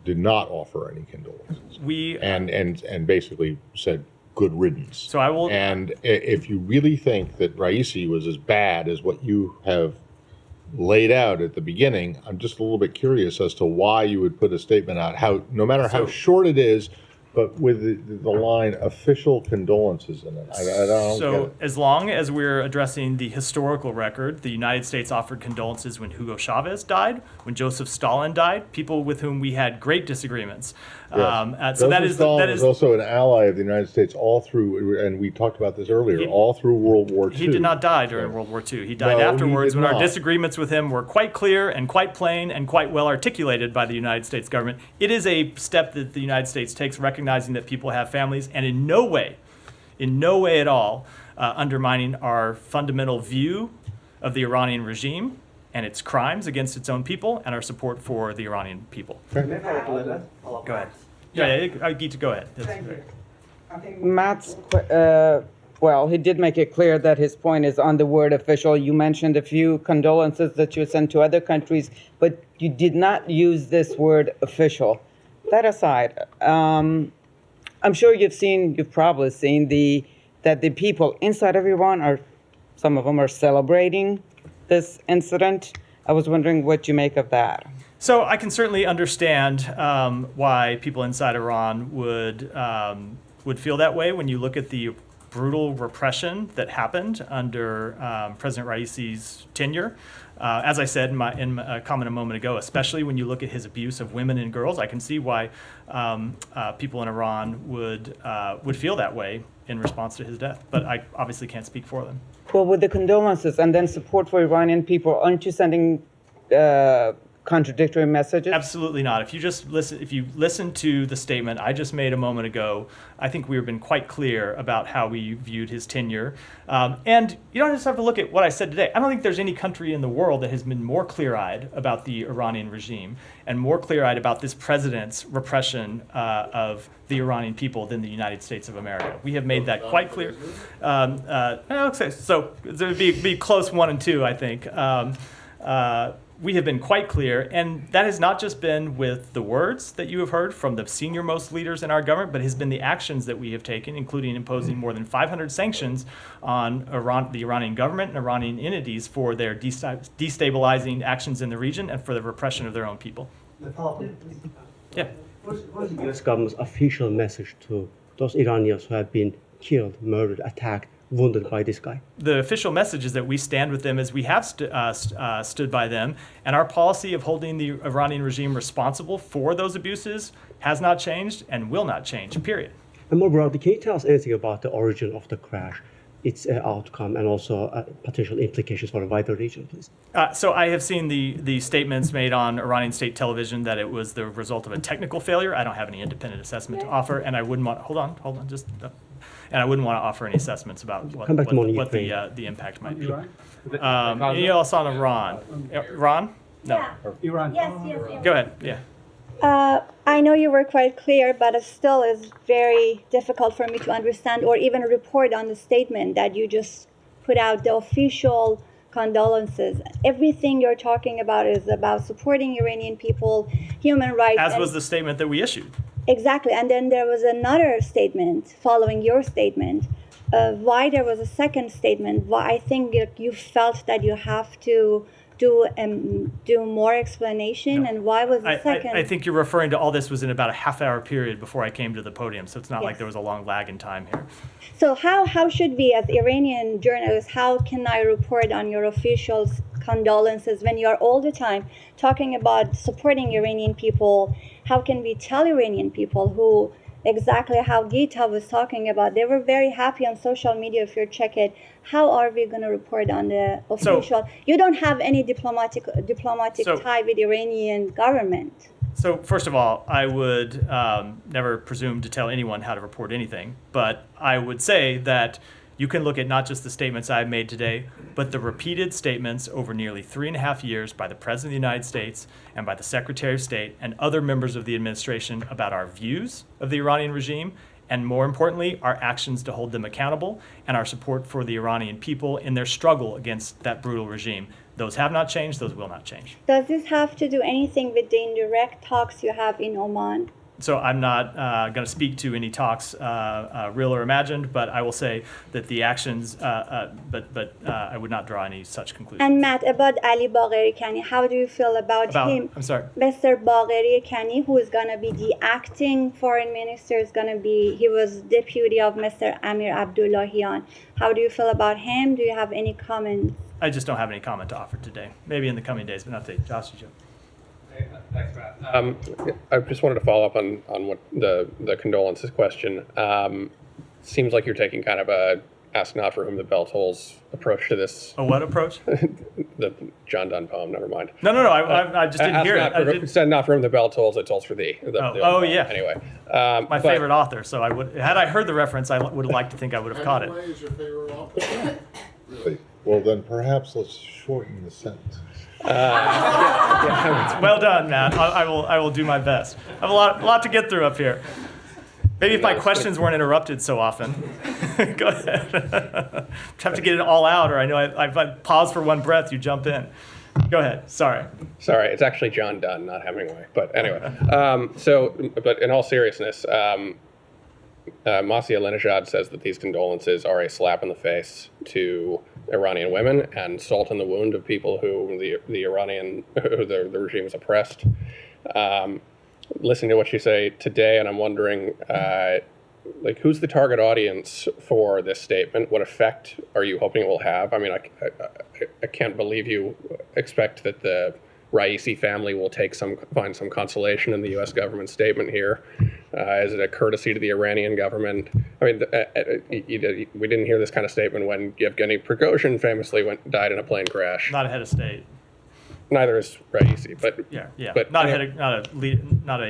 Speaker 2: did not offer any condolences. And basically said good riddance.
Speaker 1: So I will.
Speaker 2: And if you really think that Raisi was as bad as what you have laid out at the beginning, I'm just a little bit curious as to why you would put a statement out, no matter how short it is, but with the line official condolences in it. I don't get it.
Speaker 1: As long as we're addressing the historical record, the United States offered condolences when Hugo Chavez died, when Joseph Stalin died, people with whom we had great disagreements.
Speaker 2: Yes. Stalin was also an ally of the United States all through, and we talked about this earlier, all through World War II.
Speaker 1: He did not die during World War II. He died afterwards when our disagreements with him were quite clear and quite plain and quite well articulated by the United States government. It is a step that the United States takes, recognizing that people have families, and in no way at all undermining our fundamental view of the Iranian regime and its crimes against its own people and our support for the Iranian people. Go ahead. Yeah, Geeta, go ahead.
Speaker 11: Thank you. I think Matt's, he did make it clear that his point is on the word official. You mentioned a few condolences that you sent to other countries, but you did not use this word official. That aside, I'm sure you've probably seen that the people inside of Iran some of them are celebrating this incident. I was wondering what you make of that.
Speaker 1: So I can certainly understand why people inside Iran would feel that way when you look at the brutal repression that happened under President Raisi's tenure. As I said in a comment a moment ago, especially when you look at his abuse of women and girls, I can see why people in Iran would feel that way in response to his death. But I obviously can't speak for them.
Speaker 11: Well, with the condolences and then support for Iranian people, aren't you sending contradictory messages?
Speaker 1: Absolutely not. If you listen to the statement I just made a moment ago, I think we've been quite clear about how we viewed his tenure. And you don't just have to look at what I said today. I don't think there's any country in the world that has been more clear-eyed about the Iranian regime and more clear-eyed about this president's repression of the Iranian people than the United States of America. We have made that quite clear. So it would be close 1 and 2, I think. We have been quite clear, and that has not just been with the words that you have heard from the senior-most leaders in our government, but has been the actions that we have taken, including imposing more than 500 sanctions on the Iranian government and Iranian entities for their destabilizing actions in the region and for the repression of their own people. Yeah.
Speaker 12: What's the U.S. government's official message to those Iranians who have been killed, murdered, attacked, wounded by this guy?
Speaker 1: The official message is that we stand with them as we have stood by them, and our policy of holding the Iranian regime responsible for those abuses has not changed and will not change, period.
Speaker 12: And more broadly, can you tell us anything about the origin of the crash, its outcome, and also potential implications for the wider region, please?
Speaker 1: So I have seen the statements made on Iranian state television that it was the result of a technical failure. I don't have any independent assessment to offer, and I wouldn't want, hold on, just... and I wouldn't want to offer any assessments about what the impact might be. You also on Iran. Iran? No.
Speaker 13: Yeah.
Speaker 1: Iran.
Speaker 13: Yes.
Speaker 1: Go ahead. Yeah.
Speaker 13: I know you were quite clear, but it still is very difficult for me to understand or even report on the statement that you just put out, the official condolences. Everything you're talking about is about supporting Iranian people, human rights.
Speaker 1: As was the statement that we issued.
Speaker 13: Exactly. And then there was another statement following your statement. Why there was a second statement? Why I think you felt that you have to do more explanation, and why was the second?
Speaker 1: I think you're referring to all this was in about a half-hour period before I came to the podium, so it's not like there was a long lag in time here.
Speaker 13: So how should we, as Iranian journalists, how can I report on your official condolences when you are all the time talking about supporting Iranian people? How can we tell Iranian people who exactly how Gita was talking about, they were very happy on social media if you check it. How are we going to report on the official? You don't have any diplomatic tie with Iranian government.
Speaker 1: So first of all, I would never presume to tell anyone how to report anything, but I would say that you can look at not just the statements I've made today, but the repeated statements over nearly 3.5 years by the President of the United States and by the Secretary of State and other members of the administration about our views of the Iranian regime, and more importantly, our actions to hold them accountable and our support for the Iranian people in their struggle against that brutal regime. Those have not changed, those will not change.
Speaker 13: Does this have to do anything with the indirect talks you have in Oman?
Speaker 1: So I'm not going to speak to any talks, real or imagined, but I will say that the actions, but I would not draw any such conclusions.
Speaker 13: And Matt, about Ali Bagheri Kani, how do you feel about him?
Speaker 1: I'm sorry.
Speaker 13: Mr. Bagheri Kani, who is going to be the acting foreign minister, is going to be, he was deputy of Mr. Amir Abdullahian. How do you feel about him? Do you have any comments?
Speaker 1: I just don't have any comment to offer today. Maybe in the coming days, but not today. Josh, you.
Speaker 14: Thanks, Matt. I just wanted to follow up on what the condolences question. Seems like you're taking kind of a ask not for whom the bell tolls approach to this.
Speaker 1: A what approach?
Speaker 14: The John Donne poem, never mind.
Speaker 1: No, I just didn't hear it.
Speaker 14: Said not for whom the bell tolls, it tolls for thee.
Speaker 1: Yeah.
Speaker 14: Anyway.
Speaker 1: My favorite author, so had I heard the reference, I would have liked to think I would have caught it.
Speaker 2: Is your favorite author? Really? Well, then perhaps let's shorten the sentence.
Speaker 1: Well done, Matt. I will do my best. I have a lot to get through up here. Maybe if my questions weren't interrupted so often. Go ahead. Have to get it all out, or I know if I pause for one breath, you jump in. Go ahead. Sorry,
Speaker 14: it's actually John Donne, not Hemingway. But anyway, but in all seriousness, Masih Alinejad says that these condolences are a slap in the face to Iranian women and salt in the wound of people who the regime has oppressed. Listening to what you say today, and I'm wondering, who's the target audience for this statement? What effect are you hoping it will have? I mean, I can't believe you expect that the Raisi family will find some consolation in the U.S. government statement here. Is it a courtesy to the Iranian government? I mean, we didn't hear this kind of statement when Yevgeny Prigozhin famously died in a plane crash.
Speaker 1: Not a head of state.
Speaker 14: Neither is Raisi, but
Speaker 1: yeah.
Speaker 14: But
Speaker 1: not a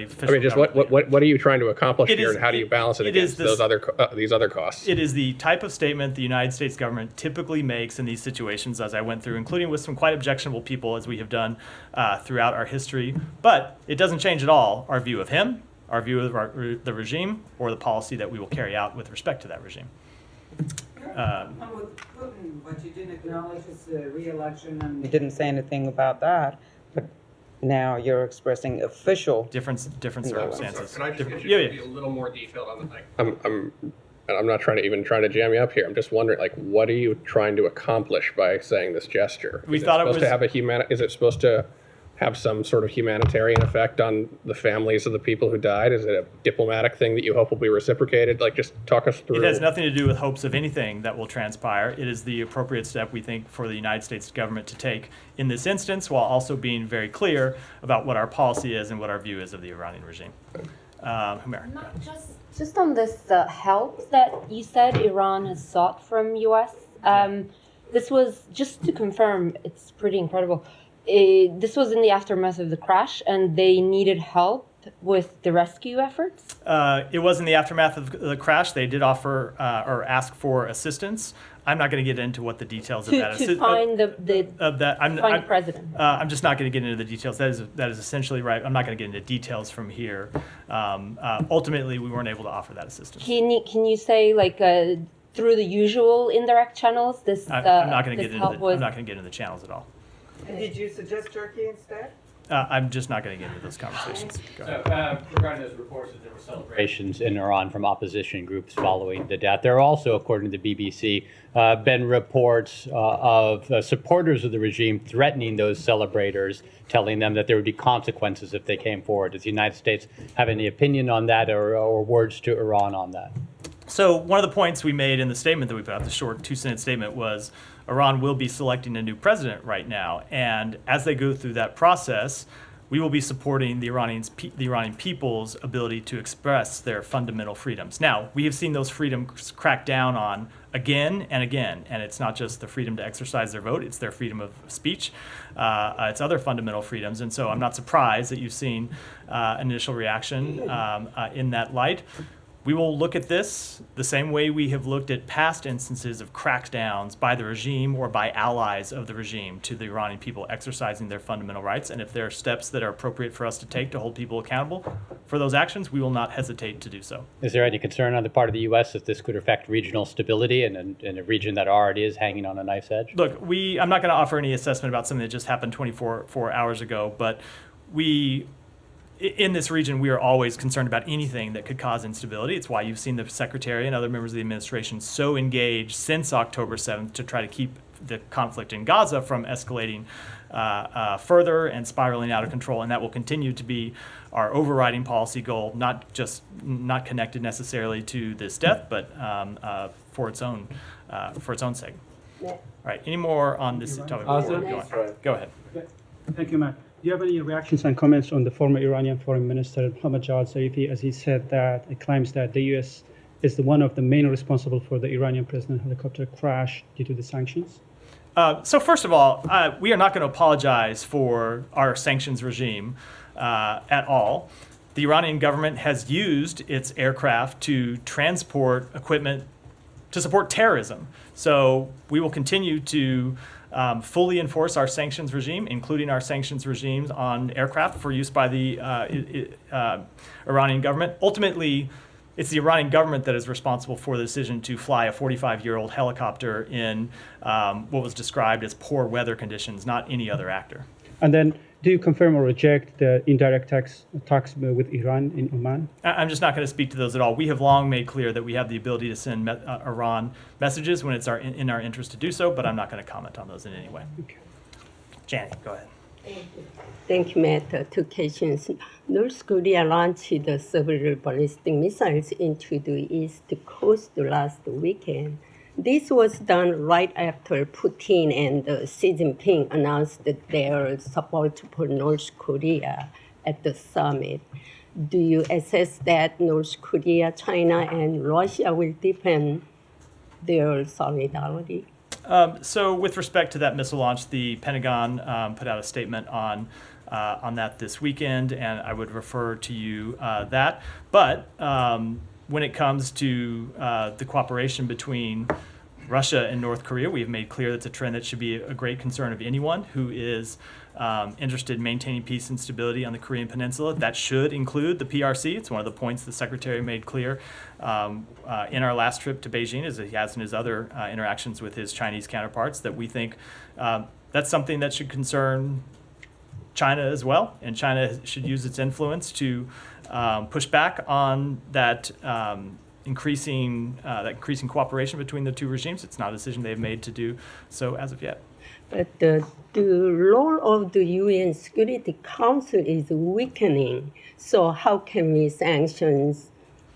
Speaker 1: official.
Speaker 14: I mean, just what are you trying to accomplish here, and how do you balance it against these other costs?
Speaker 1: It is the type of statement the United States government typically makes in these situations, as I went through, including with some quite objectionable people, as we have done throughout our history. But it doesn't change at all our view of him, our view of the regime, or the policy that we will carry out with respect to that regime.
Speaker 11: With Putin, but you didn't acknowledge his re-election, and you didn't say anything about that. But now you're expressing official
Speaker 1: different circumstances.
Speaker 14: Can I just get you to be a little more detailed on the I'm not trying to jam you up here. I'm just wondering, what are you trying to accomplish by saying this gesture? Is it supposed to have some sort of humanitarian effect on the families of the people who died? Is it a diplomatic thing that you hope will be reciprocated? Just talk us through.
Speaker 1: It has nothing to do with hopes of anything that will transpire. It is the appropriate step, we think, for the United States government to take in this instance, while also being very clear about what our policy is and what our view is of the Iranian regime. Humair.
Speaker 5: Just on this help that you said Iran has sought from U.S. This was, just to confirm, it's pretty incredible. This was in the aftermath of the crash, and they needed help with the rescue efforts?
Speaker 1: It was in the aftermath of the crash. They did offer or ask for assistance. I'm not going to get into what the details of that is.
Speaker 5: To find the president.
Speaker 1: I'm just not going to get into the details. That is essentially right. I'm not going to get into details from here. Ultimately, we weren't able to offer that assistance.
Speaker 5: Can you say through the usual indirect channels?
Speaker 1: I'm not going to get into the channels at all.
Speaker 11: Did you suggest Turkey instead?
Speaker 1: I'm just not going to get into those conversations.
Speaker 15: Regarding those reports that there were celebrations in Iran from opposition groups following the death, there are also, according to the BBC, been reports of supporters of the regime threatening those celebrators, telling them that there would be consequences if they came forward. Does the United States have any opinion on that or words to Iran on that?
Speaker 1: So one of the points we made in the statement that we put out, the short 2-sentence statement, was Iran will be selecting a new president right now. And as they go through that process, we will be supporting the Iranian people's ability to express their fundamental freedoms. Now, we have seen those freedoms cracked down on again and again. And it's not just the freedom to exercise their vote, it's their freedom of speech. It's other fundamental freedoms. And so I'm not surprised that you've seen an initial reaction in that light. We will look at this the same way we have looked at past instances of crackdowns by the regime or by allies of the regime to the Iranian people exercising their fundamental rights. And if there are steps that are appropriate for us to take to hold people accountable for those actions, we will not hesitate to do so.
Speaker 15: Is there any concern on the part of the U.S. that this could affect regional stability in a region that already is hanging on a knife's edge?
Speaker 1: Look, I'm not going to offer any assessment about something that just happened 24 hours ago, but in this region, we are always concerned about anything that could cause instability. It's why you've seen the Secretary and other members of the administration so engaged since October 7th to try to keep the conflict in Gaza from escalating further and spiraling out of control. And that will continue to be our overriding policy goal, not connected necessarily to this death, but for its own sake. All right, any more on this topic? Go ahead.
Speaker 16: Thank you, Matt. Do you have any reactions and comments on the former Iranian Foreign Minister Mohammad Javad Zarifi, as he said that it claims that the U.S. is one of the main responsible for the Iranian president helicopter crash due to the sanctions?
Speaker 1: So first of all, we are not going to apologize for our sanctions regime at all. The Iranian government has used its aircraft to transport equipment to support terrorism. So we will continue to fully enforce our sanctions regime, including our sanctions regimes on aircraft for use by the Iranian government. Ultimately, it's the Iranian government that is responsible for the decision to fly a 45-year-old helicopter in what was described as poor weather conditions, not any other actor.
Speaker 16: And then, do you confirm or reject the indirect talks with Iran in Oman?
Speaker 1: I'm just not going to speak to those at all. We have long made clear that we have the ability to send Iran messages when it's in our interest to do so, but I'm not going to comment on those in any way.
Speaker 16: Okay.
Speaker 1: Janet, go ahead.
Speaker 17: Thank you, Matt. Two questions. North Korea launched several ballistic missiles into the East Coast last weekend. This was done right after Putin and Xi Jinping announced their support for North Korea at the summit. Do you assess that North Korea, China, and Russia will deepen their solidarity?
Speaker 1: So with respect to that missile launch, the Pentagon put out a statement on that this weekend, and I would refer to you that. But when it comes to the cooperation between Russia and North Korea, we have made clear that's a trend that should be a great concern of anyone who is interested in maintaining peace and stability on the Korean Peninsula. That should include the PRC. It's one of the points the Secretary made clear in our last trip to Beijing, as he has in his other interactions with his Chinese counterparts, that we think that's something that should concern China as well, and China should use its influence to push back on that increasing cooperation between the two regimes. It's not a decision they've made to do so as of yet.
Speaker 17: But the role of the UN Security Council is weakening. So how can we sanction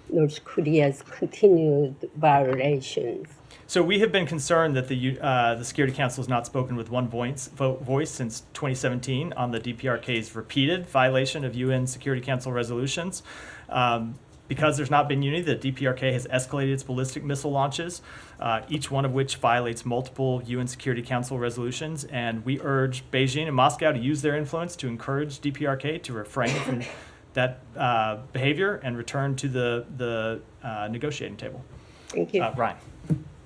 Speaker 17: North Korea's continued violations?
Speaker 1: So we have been concerned that the Security Council has not spoken with one voice since 2017 on the DPRK's repeated violation of UN Security Council resolutions. Because there's not been unity, the DPRK has escalated its ballistic missile launches, each one of which violates multiple UN Security Council resolutions. And we urge Beijing and Moscow to use their influence to encourage DPRK to refrain from that behavior and return to the negotiating table.
Speaker 17: Thank you.
Speaker 1: Ryan.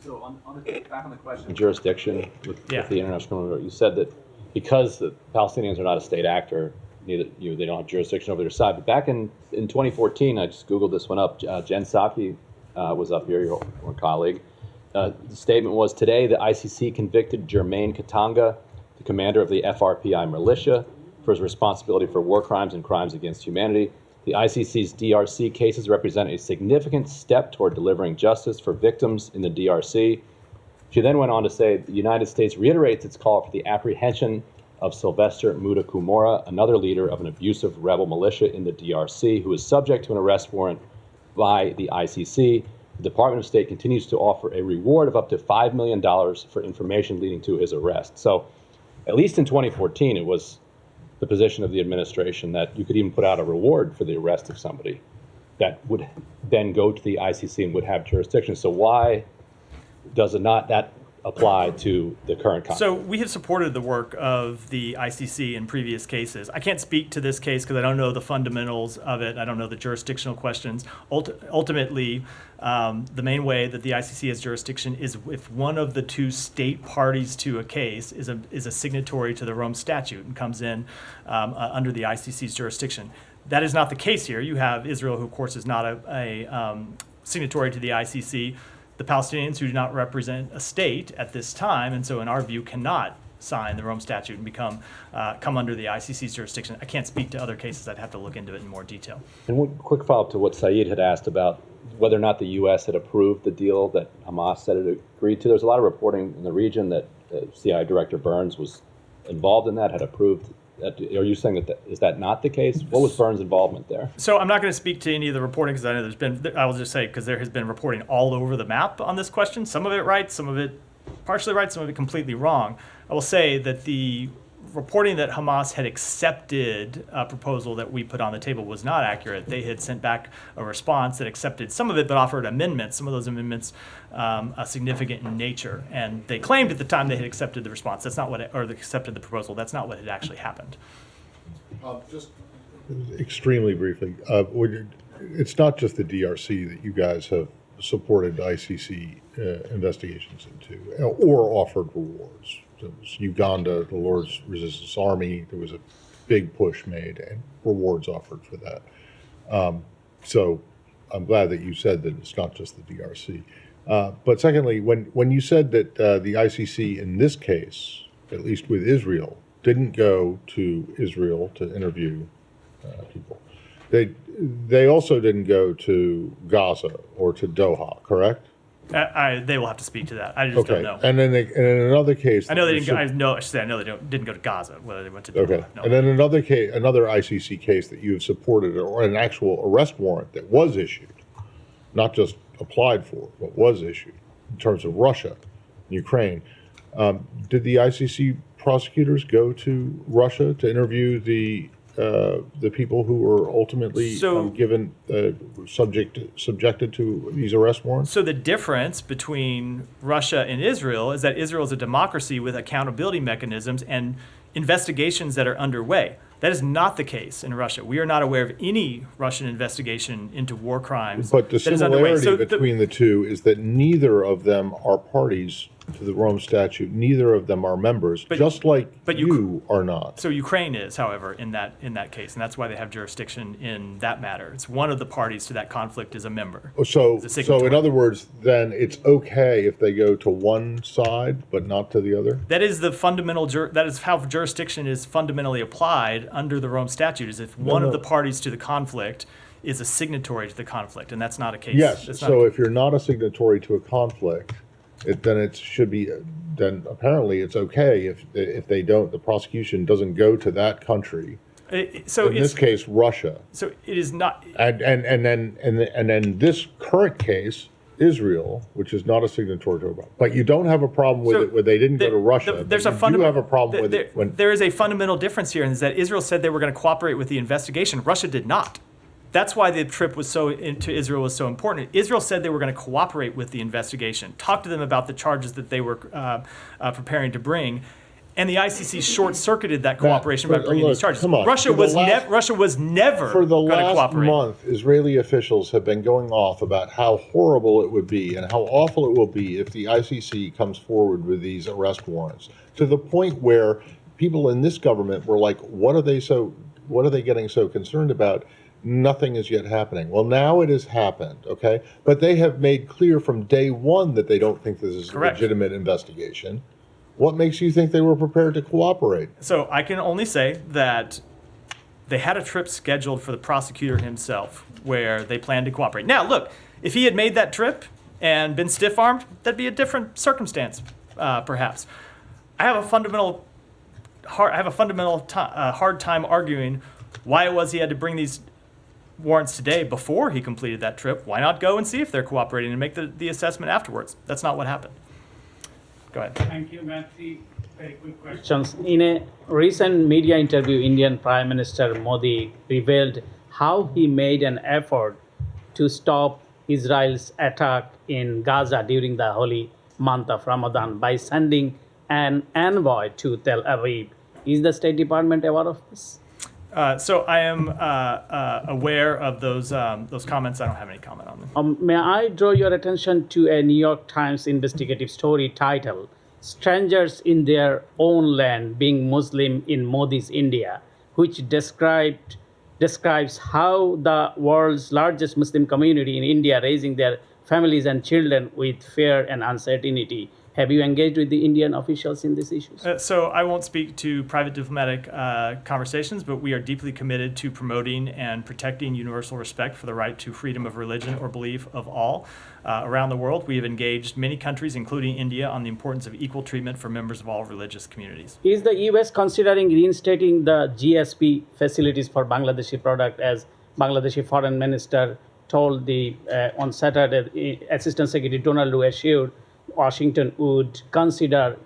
Speaker 18: So back on the question of jurisdiction with the International Criminal Court, you said that because the Palestinians are not a state actor, they don't have jurisdiction over their side. But back in 2014, I just Googled this one up. Jen Psaki was up here, your colleague. The statement was, today the ICC convicted Jermaine Katanga, the commander of the FRPI militia, for his responsibility for war crimes and crimes against humanity. The ICC's DRC cases represent a significant step toward delivering justice for victims in the DRC. She then went on to say the United States reiterates its call for the apprehension of Sylvester Mudakumora, another leader of an abusive rebel militia in the DRC, who is subject to an arrest warrant by the ICC. the Department of State continues to offer a reward of up to $5 million for information leading to his arrest. So at least in 2014, it was the position of the administration that you could even put out a reward for the arrest of somebody that would then go to the ICC and would have jurisdiction. So why does it not that apply to the current conflict?
Speaker 1: So we have supported the work of the ICC in previous cases. I can't speak to this case because I don't know the fundamentals of it. I don't know the jurisdictional questions. Ultimately, the main way that the ICC has jurisdiction is if one of the two state parties to a case is a signatory to the Rome Statute and comes in under the ICC's jurisdiction. That is not the case here. You have Israel, who of course is not a signatory to the ICC. The Palestinians, who do not represent a state at this time, and so in our view cannot sign the Rome Statute and come under the ICC's jurisdiction. I can't speak to other cases. I'd have to look into it in more detail.
Speaker 18: And one quick follow-up to what Saeed had asked about whether or not the U.S. had approved the deal that Hamas said it agreed to. There's a lot of reporting in the region that CIA Director Burns was involved in that, had approved. Are you saying is that not the case? What was Burns' involvement there?
Speaker 1: So I'm not going to speak to any of the reporting because I know I will just say because there has been reporting all over the map on this question. Some of it right, some of it partially right, some of it completely wrong. I will say that the reporting that Hamas had accepted a proposal that we put on the table was not accurate. They had sent back a response that accepted some of it but offered amendments. Some of those amendments are significant in nature, and they claimed at the time they had accepted the response. That's not what, or they accepted the proposal. That's not what had actually happened.
Speaker 2: Just extremely briefly, it's not just the DRC that you guys have supported ICC investigations into or offered rewards. It was Uganda, the Lord's Resistance Army. There was a big push made and rewards offered for that. So I'm glad that you said that it's not just the DRC. But secondly, when you said that the ICC in this case, at least with Israel, didn't go to Israel to interview people, they also didn't go to Gaza or to Doha, correct?
Speaker 1: They will have to speak to that. I just don't know.
Speaker 2: And then in another case,
Speaker 1: I know they didn't. I know they didn't go to Gaza. Whether they went to Doha.
Speaker 2: Okay.
Speaker 1: No.
Speaker 2: And then another case, another ICC case that you have supported, or an actual arrest warrant that was issued, not just applied for, but was issued in terms of Russia, Ukraine. Did the ICC prosecutors go to Russia to interview the people who were ultimately given subjected to these arrest warrants?
Speaker 1: So the difference between Russia and Israel is that Israel is a democracy with accountability mechanisms and investigations that are underway. That is not the case in Russia. We are not aware of any Russian investigation into war crimes.
Speaker 2: But the
Speaker 1: that is underway.
Speaker 2: similarity between the two is that neither of them are parties to the Rome Statute. Neither of them are members, just like you are not.
Speaker 1: So Ukraine is, however, in that case, and that's why they have jurisdiction in that matter. It's one of the parties to that conflict is a member.
Speaker 2: So in other words, then it's okay if they go to one side but not to the other?
Speaker 1: That is the fundamental. That is how jurisdiction is fundamentally applied under the Rome Statute. Is if one of the parties to the conflict is a signatory to the conflict, and that's not a case.
Speaker 2: Yes. So if you're not a signatory to a conflict, then it should be. Then apparently it's okay if they don't. The prosecution doesn't go to that country.
Speaker 1: So
Speaker 2: in this case, Russia.
Speaker 1: So it is not.
Speaker 2: And then this current case, Israel, which is not a signatory to it, but you don't have a problem with it where they didn't go to Russia.
Speaker 1: There's a
Speaker 2: you do have a problem with it when
Speaker 1: there is a fundamental difference here, and is that Israel said they were going to cooperate with the investigation. Russia did not. That's why the trip to Israel was so important. Israel said they were going to cooperate with the investigation, talk to them about the charges that they were preparing to bring, and the ICC short-circuited that cooperation by bringing these charges.
Speaker 2: Come on.
Speaker 1: Russia was never
Speaker 2: for the
Speaker 1: going to
Speaker 2: last
Speaker 1: cooperate.
Speaker 2: month. Israeli officials have been going off about how horrible it would be and how awful it will be if the ICC comes forward with these arrest warrants, to the point where people in this government were like, "What are they getting so concerned about?" Nothing is yet happening. Well, now it has happened, okay? But they have made clear from day one that they don't think this is a legitimate investigation. What makes you think they were prepared to cooperate?
Speaker 1: So I can only say that they had a trip scheduled for the prosecutor himself where they planned to cooperate. Now, look, if he had made that trip and been stiff-armed, that'd be a different circumstance, perhaps. I have a fundamental hard time arguing why it was he had to bring these warrants today before he completed that trip, why not go and see if they're cooperating and make the assessment afterwards? That's not what happened. Go ahead.
Speaker 19: Thank you, Matthew. Very quick questions. In a recent media interview, Indian Prime Minister Modi revealed how he made an effort to stop Israel's attack in Gaza during the holy month of Ramadan by sending an envoy to Tel Aviv. Is the State Department aware of this?
Speaker 1: So I am aware of those comments. I don't have any comment on them.
Speaker 19: May I draw your attention to a New York Times investigative story titled "Strangers in Their Own Land Being Muslim in Modi's India," which describes how the world's largest Muslim community in India raising their families and children with fear and uncertainty. Have you engaged with the Indian officials in these issues?
Speaker 1: So I won't speak to private diplomatic conversations, but we are deeply committed to promoting and protecting universal respect for the right to freedom of religion or belief of all. Around the world, we have engaged many countries, including India, on the importance of equal treatment for members of all religious communities.
Speaker 19: Is the U.S. considering reinstating the GSP facilities for Bangladeshi product, as Bangladeshi Foreign Minister told on Saturday, Assistant Secretary Donald Lu assured Washington would consider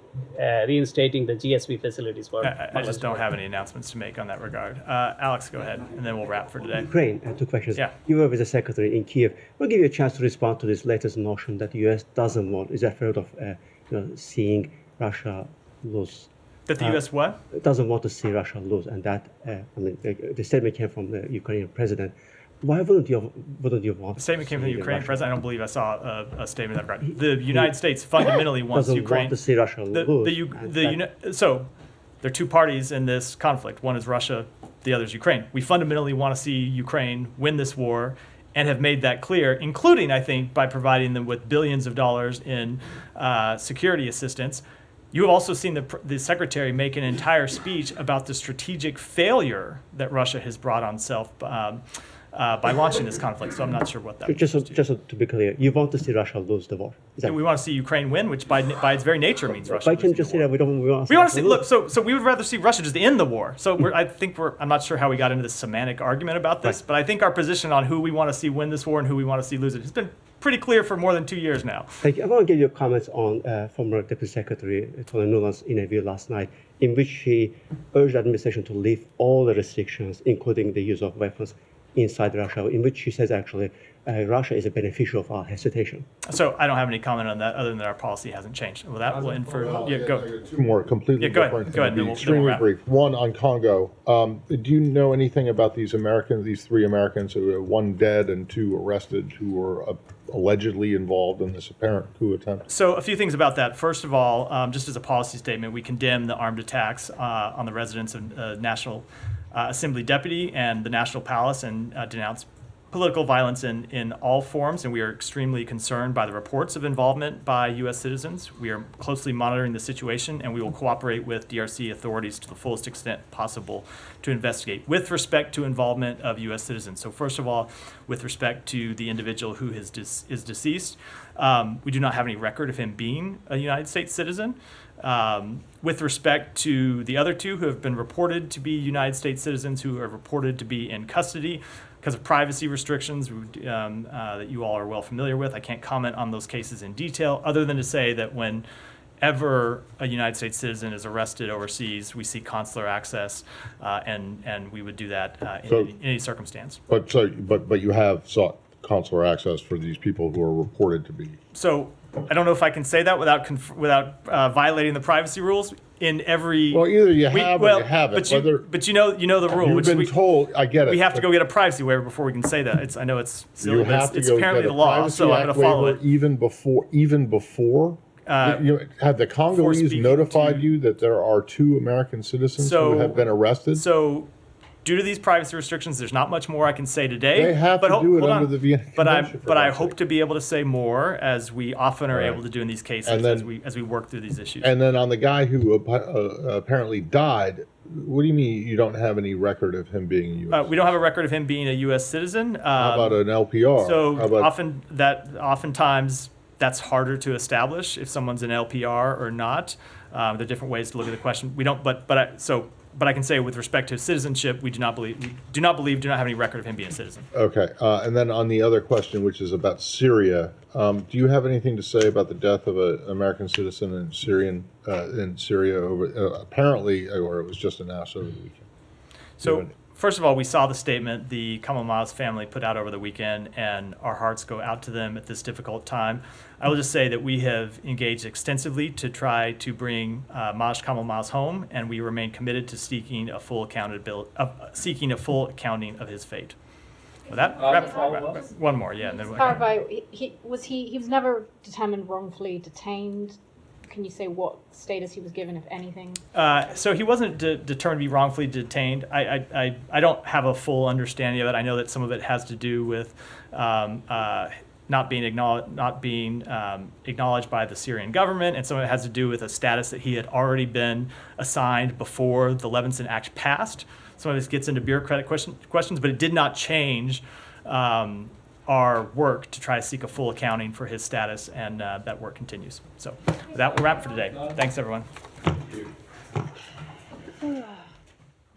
Speaker 19: reinstating the GSP facilities for
Speaker 1: I just don't have any announcements to make on that regard. Alex, go ahead, and then we'll wrap for today.
Speaker 12: Ukraine, two questions.
Speaker 1: Yeah.
Speaker 12: You were with the Secretary in Kiev. We'll give you a chance to respond to this latest notion that the U.S. is afraid of seeing Russia lose.
Speaker 1: That the U.S. what?
Speaker 12: Doesn't want to see Russia lose, and that, the statement came from the Ukrainian president. Why wouldn't you want?
Speaker 1: The statement came from the Ukrainian president. I don't believe I saw a statement of that. The United States fundamentally wants Ukraine.
Speaker 12: Want to see Russia lose.
Speaker 1: So there are two parties in this conflict. One is Russia, the other is Ukraine. We fundamentally want to see Ukraine win this war and have made that clear, including, I think, by providing them with billions of dollars in security assistance. You have also seen the secretary make an entire speech about the strategic failure that Russia has brought on self by launching this conflict. So I'm not sure what that
Speaker 12: just to be clear, you want to see Russia lose the war.
Speaker 1: We want to see Ukraine win, which by its very nature means Russia.
Speaker 12: Why can't you just say that we want
Speaker 1: to see? Look, so we would rather see Russia just end the war. So I'm not sure how we got into this semantic argument about this, but I think our position on who we want to see win this war and who we want to see lose it has been pretty clear for more than 2 years now.
Speaker 12: Thank you. I want to give you comments on former Deputy Secretary Tony Nuland's interview last night, in which he urged the administration to lift all the restrictions, including the use of weapons, inside Russia, in which he says actually Russia is a beneficiary of our hesitation.
Speaker 1: So I don't have any comment on that, other than that our policy hasn't changed. Well, that will end for go.
Speaker 2: Two more completely different.
Speaker 1: Go ahead.
Speaker 2: Extremely brief. One on Congo. Do you know anything about these three Americans, one dead and two arrested, who were allegedly involved in this apparent coup attempt?
Speaker 1: So a few things about that. First of all, just as a policy statement, we condemn the armed attacks on the residence of National Assembly deputy and the National Palace, and denounce political violence in all forms, and we are extremely concerned by the reports of involvement by U.S. citizens. We are closely monitoring the situation, and we will cooperate with DRC authorities to the fullest extent possible to investigate with respect to involvement of U.S. citizens. So first of all, with respect to the individual who is deceased, we do not have any record of him being a United States citizen. With respect to the other two who have been reported to be United States citizens, who are reported to be in custody because of privacy restrictions that you all are well familiar with, I can't comment on those cases in detail, other than to say that whenever a United States citizen is arrested overseas, we seek consular access, and we would do that in any circumstance.
Speaker 2: But you have sought consular access for these people who are reported to be.
Speaker 1: So I don't know if I can say that without violating the privacy rules in every.
Speaker 2: Well, either you have or you haven't.
Speaker 1: But you know the rule.
Speaker 2: You've been told. I get it.
Speaker 1: We have to go get a privacy waiver before we can say that. I know it's silly, but it's
Speaker 2: go
Speaker 1: apparently the law, so I'm going to follow it.
Speaker 2: Even before. Have the Congolese notified you that there are two American citizens who have been arrested?
Speaker 1: So, due to these privacy restrictions, there's not much more I can say today.
Speaker 2: They have to do it under the Vienna Convention.
Speaker 1: But I hope to be able to say more, as we often are able to do in these cases, as we work through these issues.
Speaker 2: And then on the guy who apparently died, what do you mean you don't have any record of him being a U.S.
Speaker 1: We don't have a record of him being a U.S. citizen.
Speaker 2: How about an LPR?
Speaker 1: So oftentimes that's harder to establish if someone's an LPR or not. There are different ways to look at the question. We don't, But I can say with respect to his citizenship, we do not have any record of him being a citizen.
Speaker 2: Okay, and then on the other question, which is about Syria, do you have anything to say about the death of an American citizen in Syria over apparently, or it was just announced over the weekend?
Speaker 1: So first of all, we saw the statement the Kamal Ma's family put out over the weekend, and our hearts go out to them at this difficult time. I will just say that we have engaged extensively to try to bring Kamal Ma's home, and we remain committed to seeking a full accounting of his fate. With that, one more, yeah. And then
Speaker 7: clarify, he was never determined wrongfully detained. Can you say what status he was given, if anything?
Speaker 1: So he wasn't determined to be wrongfully detained. I don't have a full understanding of it. I know that some of it has to do with not being acknowledged by the Syrian government, and some of it has to do with a status that he had already been assigned before the Levinson Act passed. Some of this gets into bureaucratic questions, but it did not change our work to try to seek a full accounting for his status, and that work continues. So with that, we'll wrap for today. Thanks, everyone.
Speaker 18: Thank you.